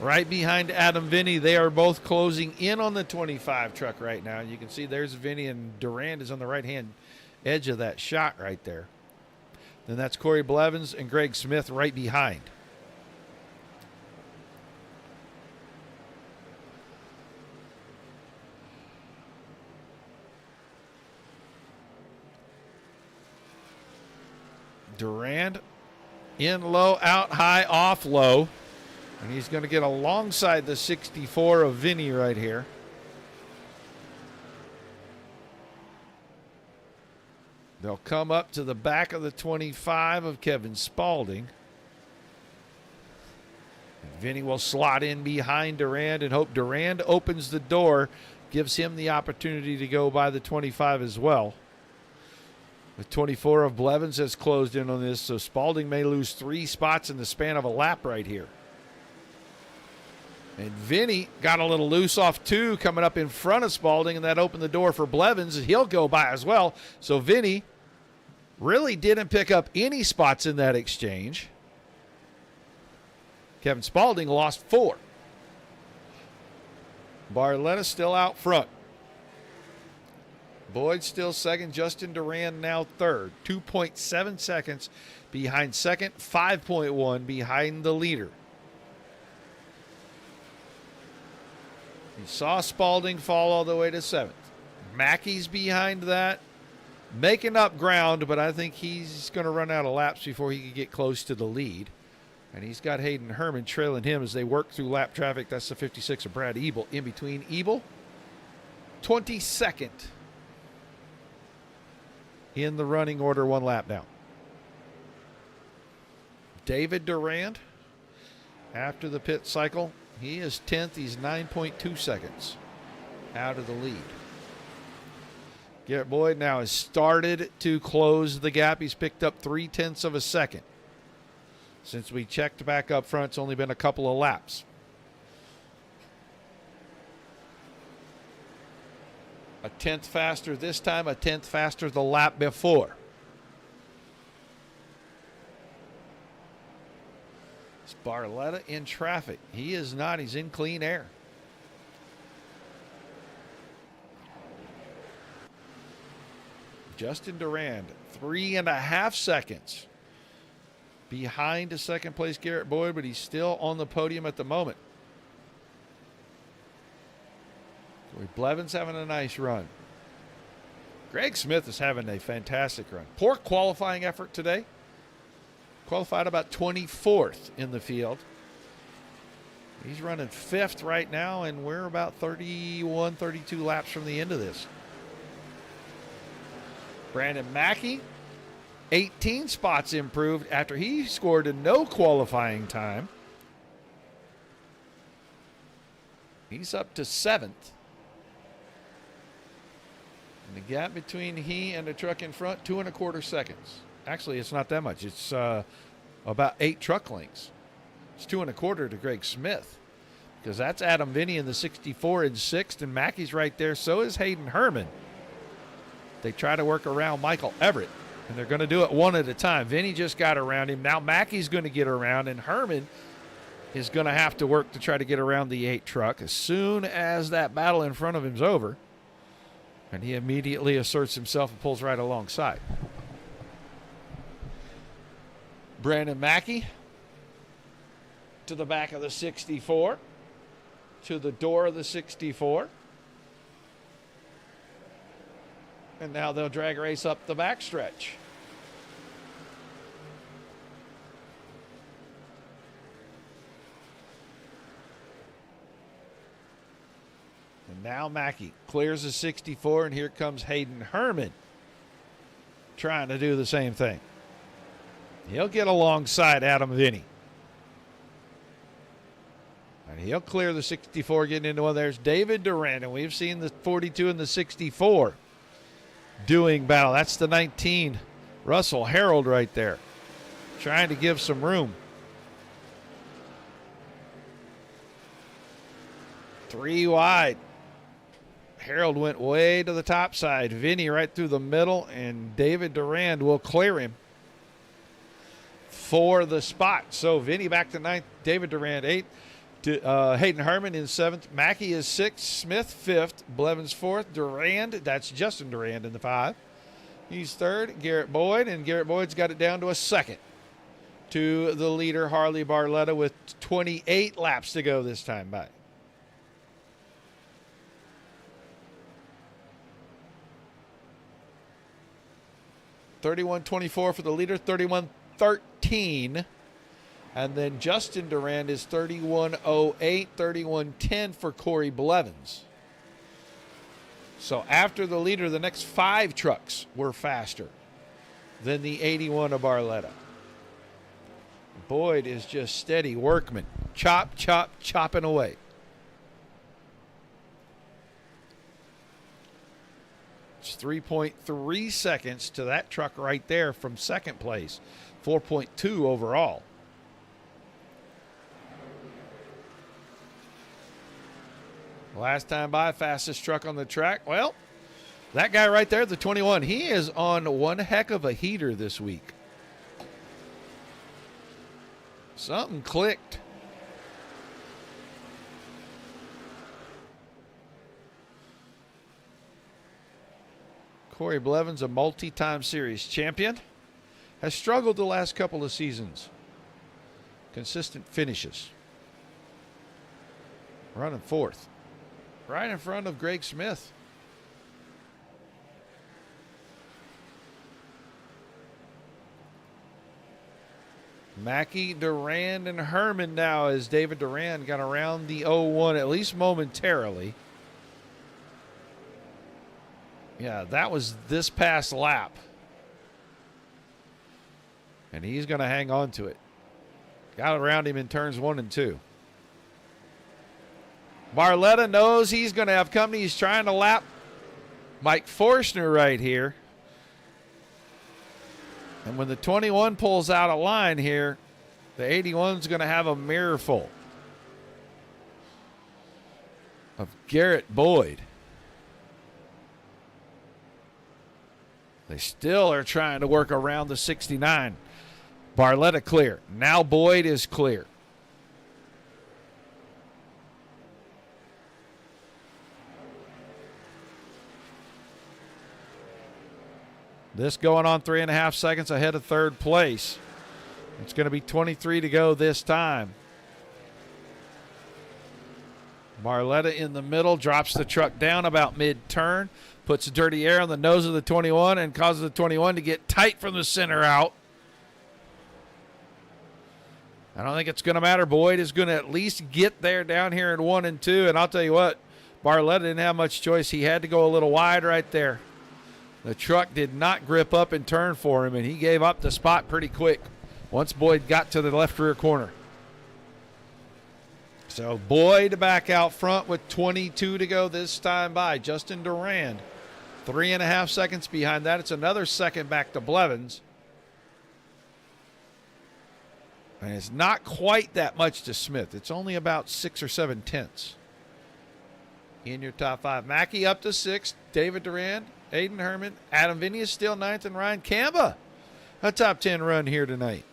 right behind Adam Vinny. They are both closing in on the 25 truck right now. You can see there's Vinny, and Durand is on the right-hand edge of that shot right there. Then that's Corey Blevins and Greg Smith right behind. Durand in low, out high, off low. And he's going to get alongside the 64 of Vinny right here. They'll come up to the back of the 25 of Kevin Spaulding. And Vinny will slot in behind Durand and hope Durand opens the door, gives him the opportunity to go by the 25 as well. The 24 of Blevins has closed in on this, so Spaulding may lose 3 spots in the span of a lap right here. And Vinny got a little loose off 2 coming up in front of Spalding, and that opened the door for Blevins, and he'll go by as well. So Vinny really didn't pick up any spots in that exchange. Kevin Spalding lost 4. Barletta still out front. Boyd still second. Justin Durand now third. 2.7 seconds behind second. 5.1 behind the leader. You saw Spalding fall all the way to 7th. Mackey's behind that, making up ground, but I think he's going to run out of laps before he can get close to the lead. And he's got Hayden Herman trailing him as they work through lap traffic. That's the 56 of Brad Ebel. In between Ebel, 22nd in the running order, 1 lap down. David Durand, after the pit cycle, he is 10th. He's 9.2 seconds out of the lead. Garrett Boyd now has started to close the gap. He's picked up 0.3 of a second. Since we checked back up front, it's only been a couple of laps. A 10th faster this time, a 10th faster the lap before. It's Barletta in traffic. He is not. He's in clean air. Justin Durand, 3.5 seconds behind a second place Garrett Boyd, but he's still on the podium at the moment. Blevins having a nice run. Greg Smith is having a fantastic run. Poor qualifying effort today. Qualified about 24th in the field. He's running 5th right now, and we're about 31, 32 laps from the end of this. Brandon Mackey, 18 spots improved after he scored a no qualifying time. He's up to 7th. And the gap between he and the truck in front, 2.25 seconds. Actually, it's not that much. It's about 8 truck lengths. It's 2.25 to Greg Smith, because that's Adam Vinny in the 64 in 6th, and Mackey's right there. So is Hayden Herman. They try to work around Michael Everett, and they're going to do it one at a time. Vinny just got around him. Now Mackey's going to get around, and Herman is going to have to work to try to get around the 8 truck as soon as that battle in front of him's over. And he immediately asserts himself and pulls right alongside. Brandon Mackey to the back of the 64, to the door of the 64. And now they'll drag race up the backstretch. And now Mackey clears the 64, and here comes Hayden Herman trying to do the same thing. He'll get alongside Adam Vinny. And he'll clear the 64, getting into one. There's David Durand, and we've seen the 42 and the 64 doing battle. That's the 19, Russell Harold right there, trying to give some room. 3 wide. Harold went way to the top side. Vinny right through the middle, and David Durand will clear him for the spot. So Vinny back to 9th, David Durand 8th, Hayden Herman in 7th, Mackey is 6th, Smith 5th, Blevins 4th, Durand, that's Justin Durand in the 5. He's 3rd, Garrett Boyd, and Garrett Boyd's got it down to a 2nd to the leader, Harley Barletta, with 28 laps to go this time by. $31.24 for the leader, $31.13. And then Justin Durand is 31.08, 31.10 for Corey Blevins. So after the leader, the next 5 trucks were faster than the 81 of Barletta. Boyd is just steady workman. Chop, chop, chopping away. It's 3.3 seconds to that truck right there from second place. 4.2 overall. Last time by, fastest truck on the track. Well, that guy right there, the 21, he is on one heck of a heater this week. Something clicked. Corey Blevins, a multi-time series champion, has struggled the last couple of seasons. Consistent finishes. Running fourth. Right in front of Greg Smith. Mackey, Durand, and Herman now as David Durand got around the 0-1 at least momentarily. Yeah, that was this past lap. And he's going to hang on to it. Got around him in turns 1 and 2. Barletta knows he's going to have company. He's trying to lap Mike Forstner right here. And when the 21 pulls out of line here, the 81's going to have a mirror full of Garrett Boyd. They still are trying to work around the 69. Barletta clear. Now Boyd is clear. This going on 3.5 seconds ahead of third place. It's going to be 23 to go this time. Barletta in the middle, drops the truck down about mid-turn, puts dirty air on the nose of the 21 and causes the 21 to get tight from the center out. I don't think it's going to matter. Boyd is going to at least get there down here in 1 and 2. And I'll tell you what, Barletta didn't have much choice. He had to go a little wide right there. The truck did not grip up and turn for him, and he gave up the spot pretty quick once Boyd got to the left rear corner. So Boyd back out front with 22 to go this time by. Justin Durand, 3.5 seconds behind that. It's another second back to Blevins. And it's not quite that much to Smith. It's only about 6 or 7 tenths. In your top 5. Mackey up to 6th. David Durand, Aiden Herman, Adam Vinny is still 9th, and Ryan Camba, a top 10 run here tonight.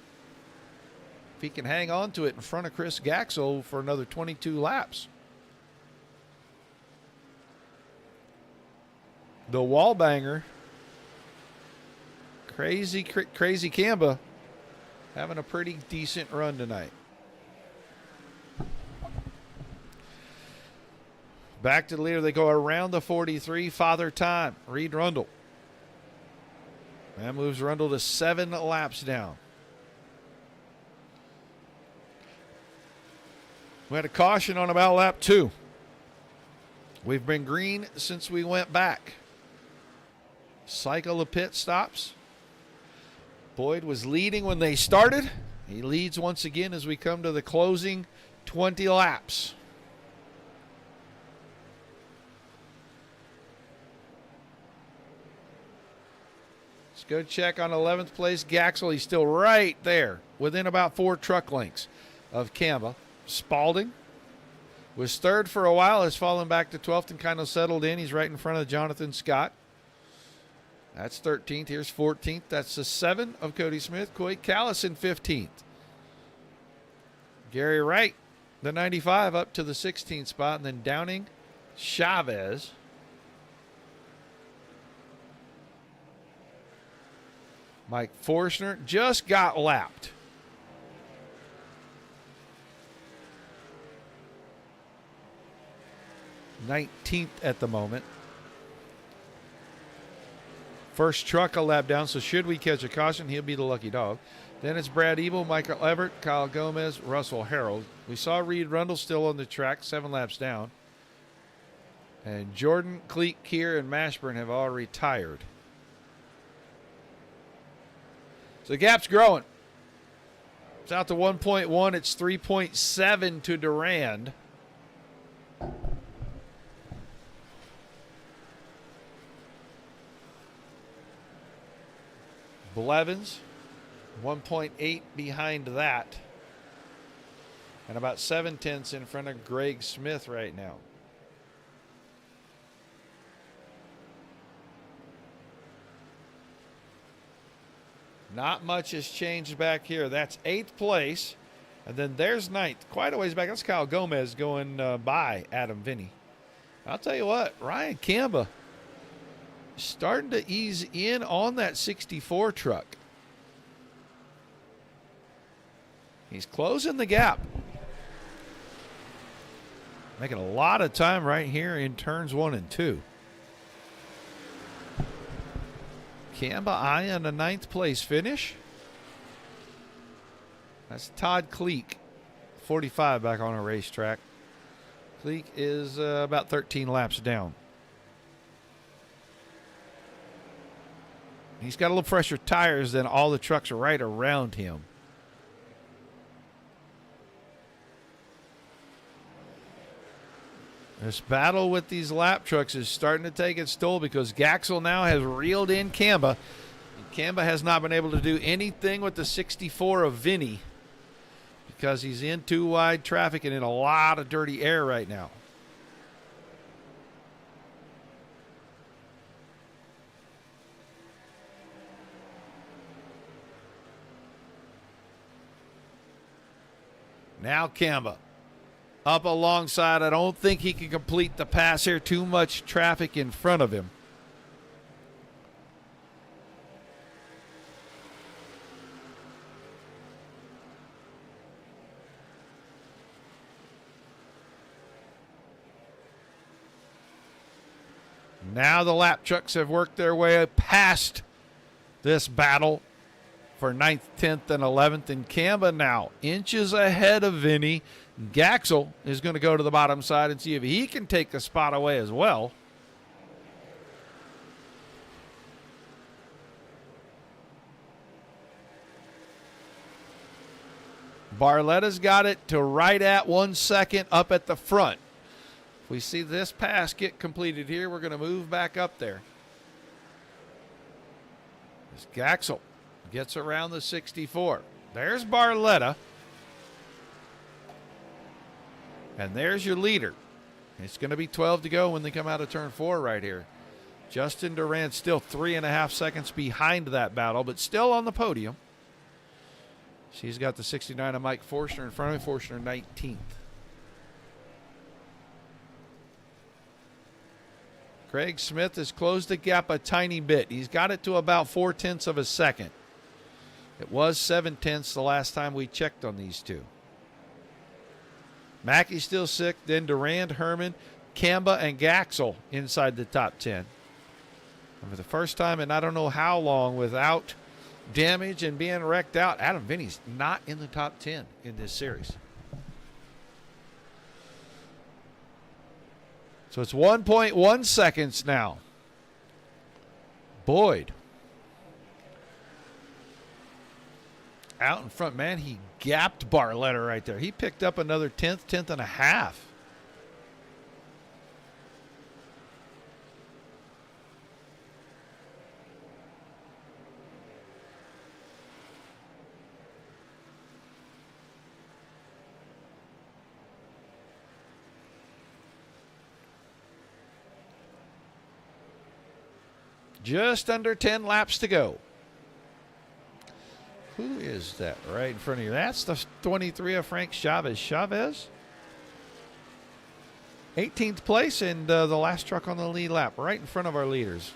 If he can hang on to it in front of Chris Gaxel for another 22 laps. The wall banger, crazy Camba, having a pretty decent run tonight. Back to the leader. They go around the 43. Father Time. Reed Rundle. That moves Rundle to 7 laps down. We had a caution on about lap 2. We've been green since we went back. Cycle of pit stops. Boyd was leading when they started. He leads once again as we come to the closing 20 laps. Let's go check on 11th place. Gaxel, he's still right there within about 4 truck lengths of Camba. Spalding was 3rd for a while, has fallen back to 12th and kind of settled in. He's right in front of Jonathan Scott. That's 13th. Here's 14th. That's the 7 of Cody Smith. Coy Callison, 15th. Gary Wright, the 95, up to the 16th spot. And then Downing Chavez. Mike Forstner just got lapped. .19th at the moment. First truck a lap down, so should we catch a caution, he'll be the lucky dog. Then it's Brad Ebel, Michael Everett, Kyle Gomez, Russell Harold. We saw Reed Rundle still on the track, 7 laps down. And Jordan, Cleek, Keir, and Mashburn have all retired. So the gap's growing. It's out to 1.1. It's 3.7 to Durand. Blevins, 1.8 behind that. And about 7 tenths in front of Greg Smith right now. Not much has changed back here. That's 8th place. And then there's 9th. Quite a ways back. That's Kyle Gomez going by Adam Vinny. I'll tell you what, Ryan Kamba starting to ease in on that 64 truck. He's closing the gap. Making a lot of time right here in turns 1 and 2. Kamba eyeing a 9th place finish. That's Todd Cleek, 45 back on a racetrack. Cleek is about 13 laps down. He's got a little fresher tires than all the trucks right around him. This battle with these lap trucks is starting to take its toll because Gaxel now has reeled in Kamba. Kamba has not been able to do anything with the 64 of Vinny because he's in too wide traffic and in a lot of dirty air right now. Now Kamba up alongside. I don't think he can complete the pass here. Too much traffic in front of him. Now the lap trucks have worked their way past this battle for 9th, 10th, and 11th. And Kamba now inches ahead of Vinny. Gaxel is going to go to the bottom side and see if he can take the spot away as well. Barletta's got it to right at 1 second up at the front. If we see this pass get completed here, we're going to move back up there. As Gaxel gets around the 64. There's Barletta. And there's your leader. It's going to be 12 to go when they come out of turn 4 right here. Justin Durant still 3.5 seconds behind that battle, but still on the podium. She's got the 69 of Mike Forstner in front of him. Forstner 19th. Craig Smith has closed the gap a tiny bit. He's got it to about 0.4 of a second. It was 0.7 the last time we checked on these two. Mackey's still sick. Then Durand, Herman, Kamba, and Gaxel inside the top 10. And for the first time in I don't know how long without damage and being wrecked out, Adam Vinny's not in the top 10 in this series. So it's 1.1 seconds now. Boyd out in front, man. He gapped Barletta right there. He picked up another 10th and a half. Just under 10 laps to go. Who is that right in front of you? That's the 23 of Frank Chavez. Chavez, 18th place, and the last truck on the lead lap, right in front of our leaders.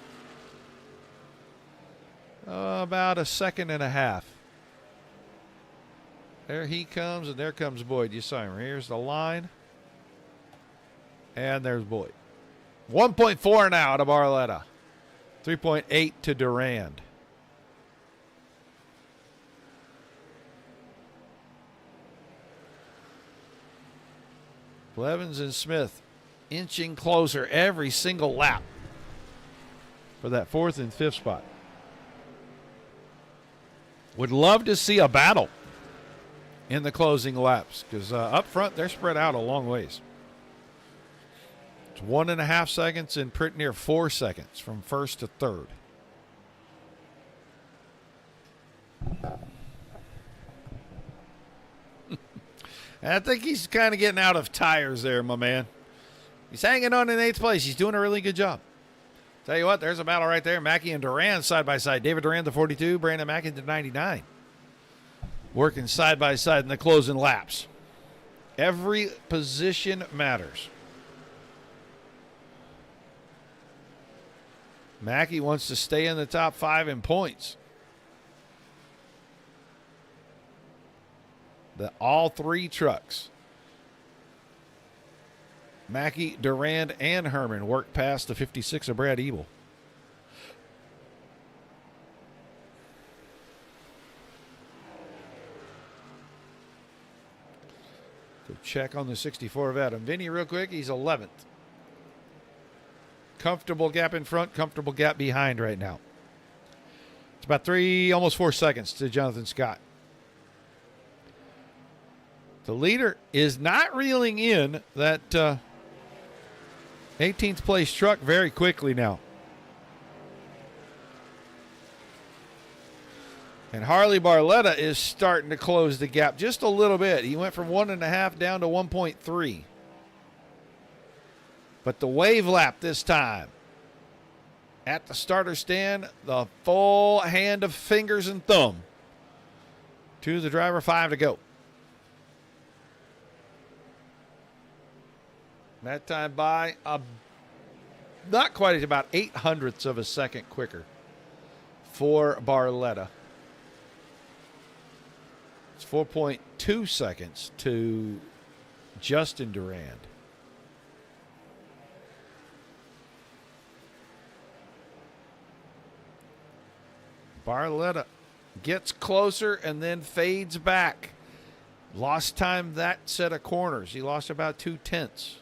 About 1.5 seconds. There he comes, and there comes Boyd. You saw him. Here's the line. And there's Boyd. 1.4 now to Barletta. 3.8 to Durand. Blevins and Smith inching closer every single lap for that 4th and 5th spot. Would love to see a battle in the closing laps because up front they're spread out a long ways. It's 1.5 seconds and pretty near 4 seconds from 1st to 3rd. I think he's kind of getting out of tires there, my man. He's hanging on in 8th place. He's doing a really good job. Tell you what, there's a battle right there. Mackey and Durand side by side. David Durand to 42, Brandon Mackey to 99. Working side by side in the closing laps. Every position matters. Mackey wants to stay in the top 5 in points. All 3 trucks, Mackey, Durand, and Herman, worked past the 56 of Brad Ebel. Go check on the 64 of Adam Vinny real quick. He's 11th. Comfortable gap in front, comfortable gap behind right now. It's about 3, almost 4 seconds to Jonathan Scott. The leader is not reeling in that 18th place truck very quickly now. And Harley Barletta is starting to close the gap just a little bit. He went from 1.5 down to 1.3. But the wave lap this time. At the starter stand, the full hand of fingers and thumb to the driver, 5 to go. That time by not quite, about 800ths of a second quicker for Barletta. It's 4.2 seconds to Justin Durand. Barletta gets closer and then fades back. Lost time that set of corners. He lost about 0.2.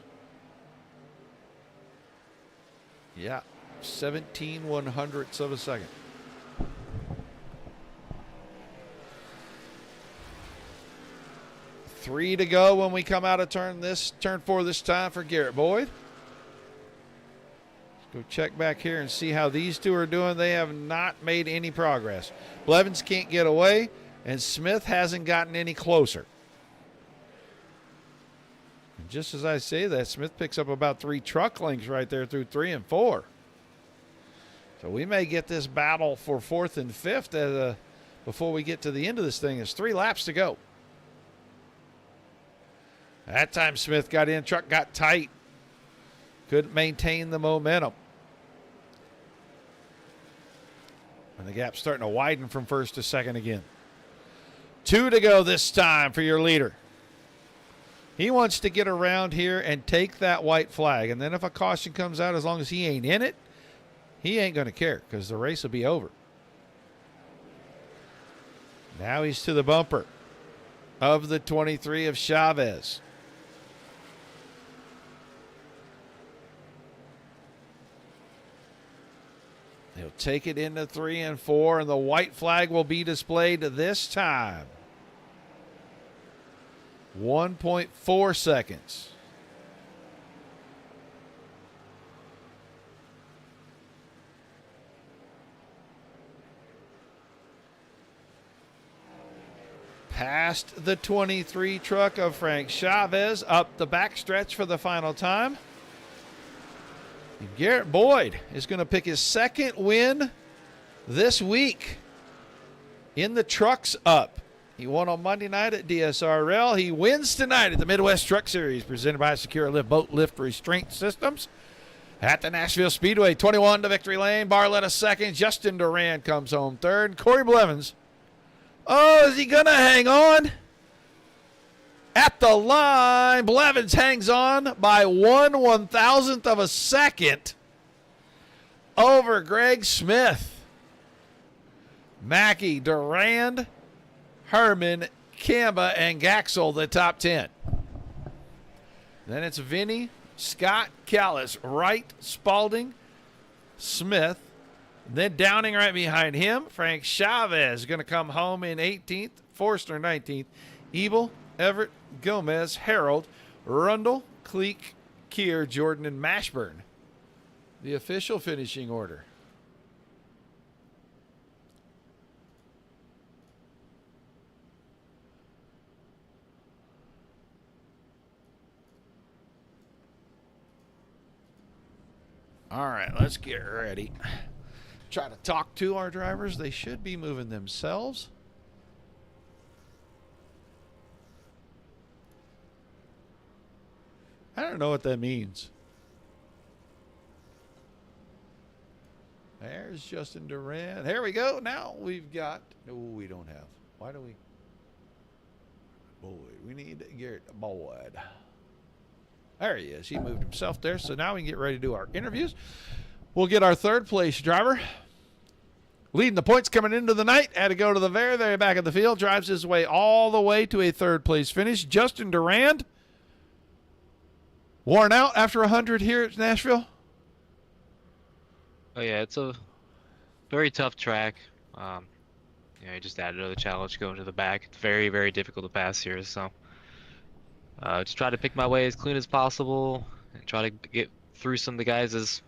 Yeah, 17/100ths of a second. Three to go when we come out of turn 4 this time for Garrett Boyd. Let's go check back here and see how these two are doing. They have not made any progress. Blevins can't get away, and Smith hasn't gotten any closer. And just as I say that, Smith picks up about 3 truck lengths right there through 3 and 4. So we may get this battle for 4th and 5th before we get to the end of this thing. There's 3 laps to go. That time Smith got in, truck got tight. Couldn't maintain the momentum. And the gap's starting to widen from 1st to 2nd again. 2 to go this time for your leader. He wants to get around here and take that white flag. And then if a caution comes out, as long as he ain't in it, he ain't going to care because the race will be over. Now he's to the bumper of the 23 of Chavez. He'll take it into 3 and 4, and the white flag will be displayed this time. 1.4 seconds. Past the 23 truck of Frank Chavez, up the backstretch for the final time. And Garrett Boyd is going to pick his 2nd win this week in the trucks up. He won on Monday night at DSRL. He wins tonight at the Midwest Truck Series presented by SecureALift Boat Lift Restraint Systems at the Nashville Speedway. 21 to victory lane. Barletta 2nd. Justin Durand comes home 3rd. Corey Blevins. Oh, is he going to hang on? At the line, Blevins hangs on by 1/1000th of a second over Greg Smith. Mackey, Durand, Herman, Kamba, and Gaxel, the top 10. Then it's Vinny, Scott, Callis, Wright, Spalding, Smith. Then Downing right behind him. Frank Chavez going to come home in 18th. Forster 19th. Ebel, Everett, Gomez, Harold, Rundle, Cleek, Keir, Jordan, and Mashburn. The official finishing order. All right, let's get ready. Try to talk to our drivers. They should be moving themselves. I don't know what that means. There's Justin Durant. Here we go. Now we've got... No, we don't have. Why do we... Boyd. We need Garrett Boyd. There he is. He moved himself there. So now we can get ready to do our interviews. We'll get our third place driver. Leading the points coming into the night. Had to go to the very, very back of the field. Drives his way all the way to a third place finish. Justin Durand. Worn out after 100 here at Nashville. Oh yeah, it's a very tough track. You just added another challenge going to the back. It's very, very difficult to pass here. So just try to pick my way as clean as possible and try to get through some of the guys as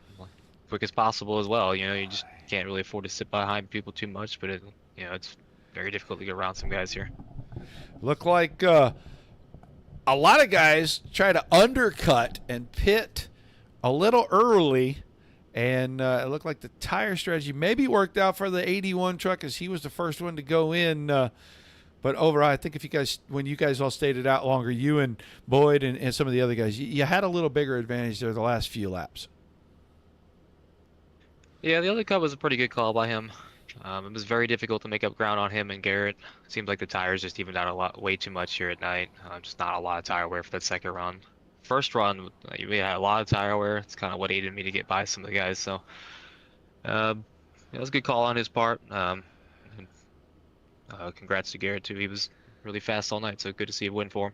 quick as possible as well. You just can't really afford to sit behind people too much, but it's very difficult to get around some guys here. Look like a lot of guys try to undercut and pit a little early, and it looked like the tire strategy maybe worked out for the 81 truck as he was the first one to go in. But overall, I think when you guys all stayed it out longer, you and Boyd and some of the other guys, you had a little bigger advantage there the last few laps. Yeah, the other cut was a pretty good call by him. It was very difficult to make up ground on him and Garrett. It seems like the tires just evened out way too much here at night. Just not a lot of tire wear for that second run. First run, we had a lot of tire wear. It's kind of what aided me to get by some of the guys. So it was a good call on his part. Congrats to Garrett too. He was really fast all night, so good to see a win for him.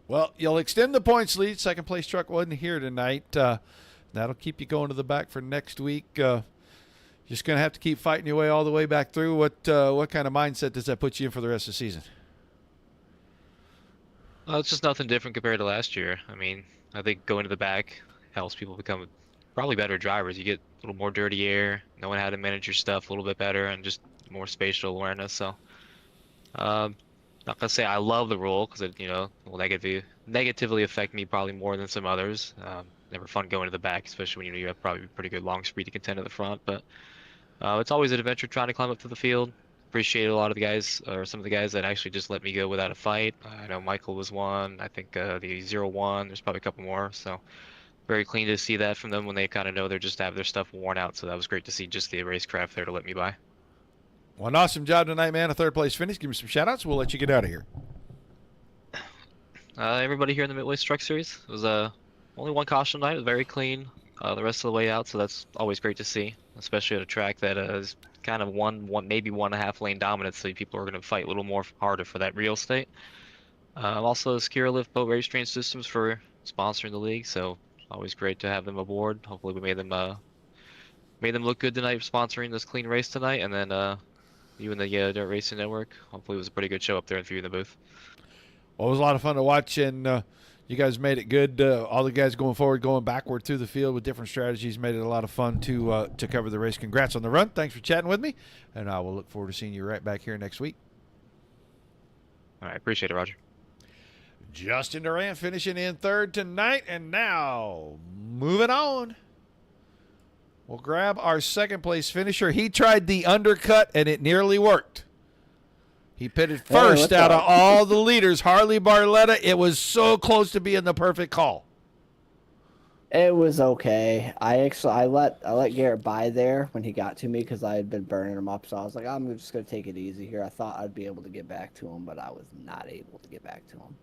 Well, you'll extend the points lead. Second place truck wasn't here tonight. That'll keep you going to the back for next week. Just going to have to keep fighting your way all the way back through. What kind of mindset does that put you in for the rest of the season? It's just nothing different compared to last year. I mean, I think going to the back helps people become probably better drivers. You get a little more dirty air, knowing how to manage your stuff a little bit better, and just more spatial awareness. So, not gonna say I love the rule because it will negatively affect me probably more than some others. Never fun going to the back, especially when you have probably pretty good long speed to contend at the front. But it's always an adventure trying to climb up to the field. Appreciate a lot of the guys, or some of the guys that actually just let me go without a fight. I know Michael was one. I think the 0-1. There's probably a couple more. So very clean to see that from them when they kind of know they're just have their stuff worn out. So that was great to see just the racecraft there to let me by. Well, an awesome job tonight, man. A third place finish. Give me some shout outs. We'll let you get out of here. Everybody here in the Midwest Truck Series. It was only one caution night. It was very clean the rest of the way out, so that's always great to see, especially at a track that is kind of maybe 1.5 lane dominant, so people are going to fight a little more harder for that real estate. Also, SecureALift Boat Race Train Systems for sponsoring the league, so always great to have them aboard. Hopefully we made them look good tonight sponsoring this clean race tonight, and then you and the Dirt Racing Network. Hopefully it was a pretty good show up there for you in the booth. Well, it was a lot of fun to watch, and you guys made it good. All the guys going forward, going backward through the field with different strategies made it a lot of fun to cover the race. Congrats on the run. Thanks for chatting with me, and I will look forward to seeing you right back here next week. All right, appreciate it, Roger. Justin Durant finishing in third tonight, and now moving on. We'll grab our second place finisher. He tried the undercut, and it nearly worked. He pitted first out of all the leaders. Harley Barletta, it was so close to being the perfect call. It was okay. I let Garrett by there when he got to me because I had been burning him up. So I was like, I'm just going to take it easy here. I thought I'd be able to get back to him, but I was not able to get back to him.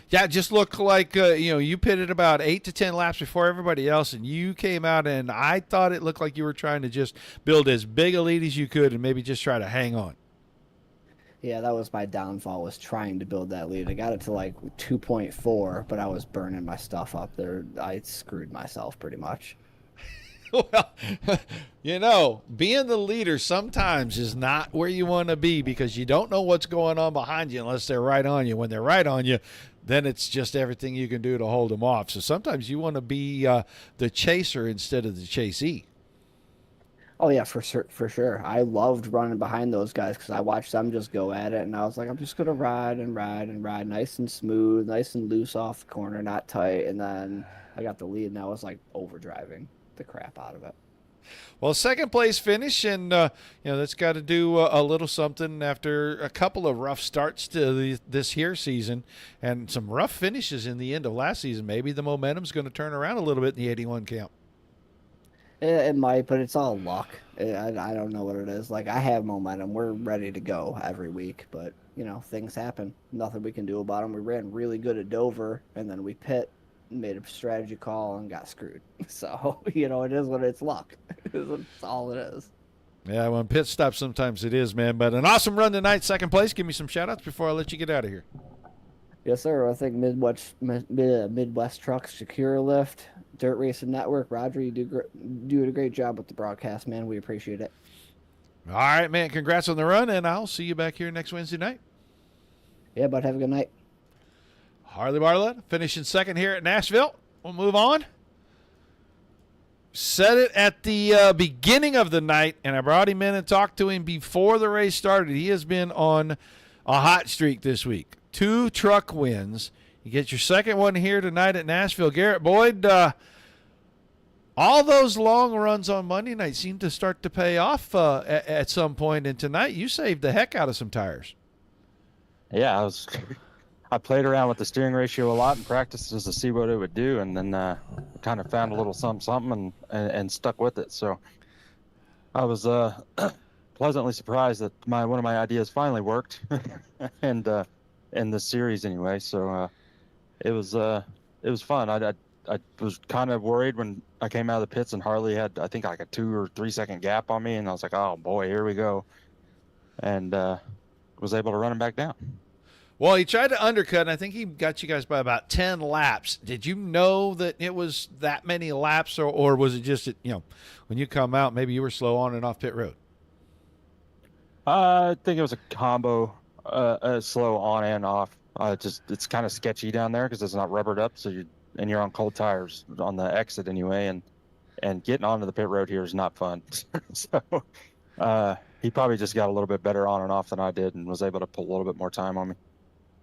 Yeah, it just looked like, you pitted about 8 to 10 laps before everybody else, and you came out, and I thought it looked like you were trying to just build as big a lead as you could and maybe just try to hang on. Yeah, that was my downfall, was trying to build that lead. I got it to like 2.4, but I was burning my stuff up there. I screwed myself pretty much. Well, being the leader sometimes is not where you want to be because you don't know what's going on behind you unless they're right on you. When they're right on you, then it's just everything you can do to hold them off. So sometimes you want to be the chaser instead of the chasee. Oh yeah, for sure. I loved running behind those guys because I watched them just go at it, and I was like, I'm just gonna ride and ride and ride, nice and smooth, nice and loose off the corner, not tight. And then I got the lead, and I was like overdriving the crap out of it. Well, second place finish, and that's got to do a little something after a couple of rough starts to this here season, and some rough finishes in the end of last season. Maybe the momentum's going to turn around a little bit in the 81 camp. It might, but it's all luck. I don't know what it is. Like, I have momentum. We're ready to go every week, but, things happen. Nothing we can do about them. We ran really good at Dover, and then we pit, made a strategy call, and got screwed. So, it is what it's luck. That's all it is. Yeah, when pit stops, sometimes it is, man. But an awesome run tonight, second place. Give me some shout-outs before I let you get out of here. Yes, sir. I think Midwest Trucks, SecureALift, Dirt Racing Network. Roger, you do a great job with the broadcast, man. We appreciate it. All right, man. Congrats on the run, and I'll see you back here next Wednesday night. Yeah, bud. Have a good night. Harley Bartlett finishing second here at Nashville. We'll move on. Said it at the beginning of the night, and I brought him in and talked to him before the race started. He has been on a hot streak this week. 2 truck wins. You get your second one here tonight at Nashville. Garrett Boyd, all those long runs on Monday night seem to start to pay off at some point, and tonight you saved the heck out of some tires. Yeah, I played around with the steering ratio a lot in practice just to see what it would do, and then kind of found a little something and stuck with it. So I was pleasantly surprised that one of my ideas finally worked, and in the series anyway. So it was fun. I was kind of worried when I came out of the pits and Harley had, I think, like a 2 or 3 second gap on me, and I was like, oh boy, here we go, and was able to run him back down. Well, he tried to undercut, and I think he got you guys by about 10 laps. Did you know that it was that many laps, or was it just that, when you come out, maybe you were slow on and off pit road? I think it was a combo, slow on and off. It's kind of sketchy down there because it's not rubbered up, so you're on cold tires on the exit anyway, and getting onto the pit road here is not fun. So he probably just got a little bit better on and off than I did, and was able to put a little bit more time on me.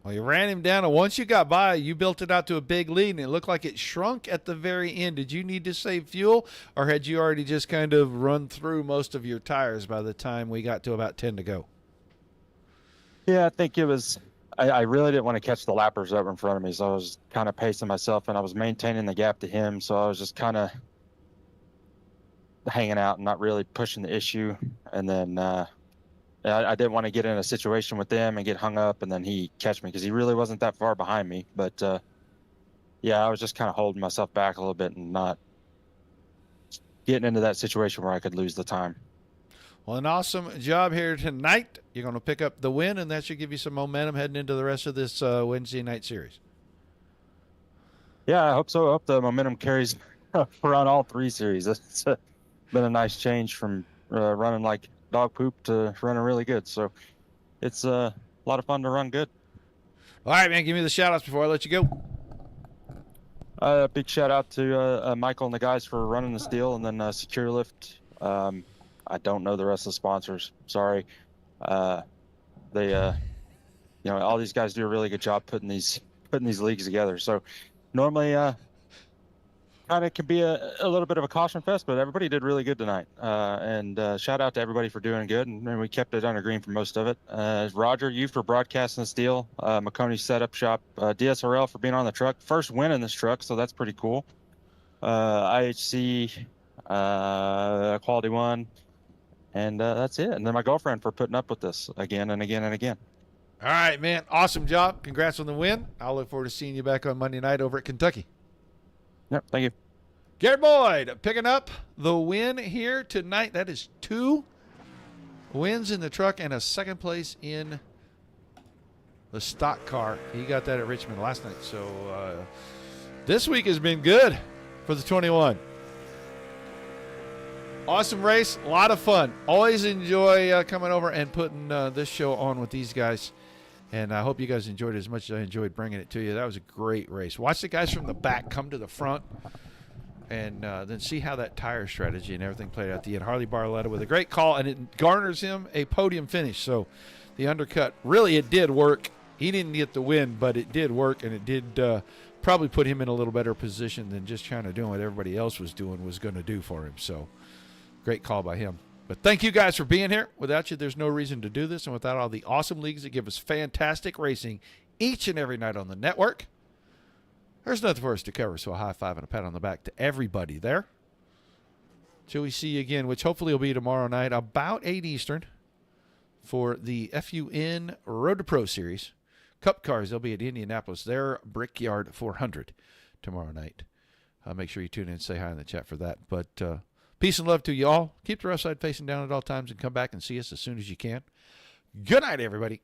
Well, you ran him down, and once you got by, you built it out to a big lead, and it looked like it shrunk at the very end. Did you need to save fuel, or had you already just kind of run through most of your tires by the time we got to about 10 to go? Yeah, I think it was – I really didn't want to catch the lappers up in front of me, so I was kind of pacing myself, and I was maintaining the gap to him, so I was just kind of hanging out and not really pushing the issue. And then I didn't want to get in a situation with them and get hung up and then he catch me because he really wasn't that far behind me. But yeah, I was just kind of holding myself back a little bit and not getting into that situation where I could lose the time. Well, an awesome job here tonight. You're going to pick up the win, and that should give you some momentum heading into the rest of this Wednesday night series. Yeah, I hope so. I hope the momentum carries around all 3 series. It's been a nice change from running like dog poop to running really good. So it's a lot of fun to run good. All right, man, give me the shout-outs before I let you go. Big shout out to Michael and the guys for running this deal, and then SecureALift. I don't know the rest of the sponsors. Sorry. They, all these guys do a really good job putting these leagues together. So normally, kind of can be a little bit of a caution fest, but everybody did really good tonight. And shout out to everybody for doing good, and we kept it under green for most of it. Roger, you for broadcasting this deal. McConey Setup Shop, DSRL for being on the truck. First win in this truck, so that's pretty cool. IHC, Quality One, and that's it. And then my girlfriend for putting up with this again and again and again. All right, man. Awesome job. Congrats on the win. I'll look forward to seeing you back on Monday night over at Kentucky. Yep, thank you. Garrett Boyd picking up the win here tonight. That is 2 wins in the truck and a second place in the stock car. He got that at Richmond last night. So this week has been good for the 21. Awesome race. A lot of fun. Always enjoy coming over and putting this show on with these guys. And I hope you guys enjoyed it as much as I enjoyed bringing it to you. That was a great race. Watch the guys from the back come to the front. and then see how that tire strategy and everything played out at the end. Harley Barletta with a great call, and it garners him a podium finish. So the undercut, really, it did work. He didn't get the win, but it did work, and it did probably put him in a little better position than just trying to do what everybody else was doing was going to do for him. So great call by him. But thank you guys for being here. Without you, there's no reason to do this, and without all the awesome leagues that give us fantastic racing each and every night on the network, there's nothing for us to cover. So a high five and a pat on the back to everybody there. Till we see you again, which hopefully will be tomorrow night about 8 Eastern for the FUN Road to Pro Series. Cup cars, they'll be at Indianapolis. Their Brickyard 400 tomorrow night. Make sure you tune in and say hi in the chat for that. But peace and love to you all. Keep the rough side facing down at all times and come back and see us as soon as you can. Good night, everybody.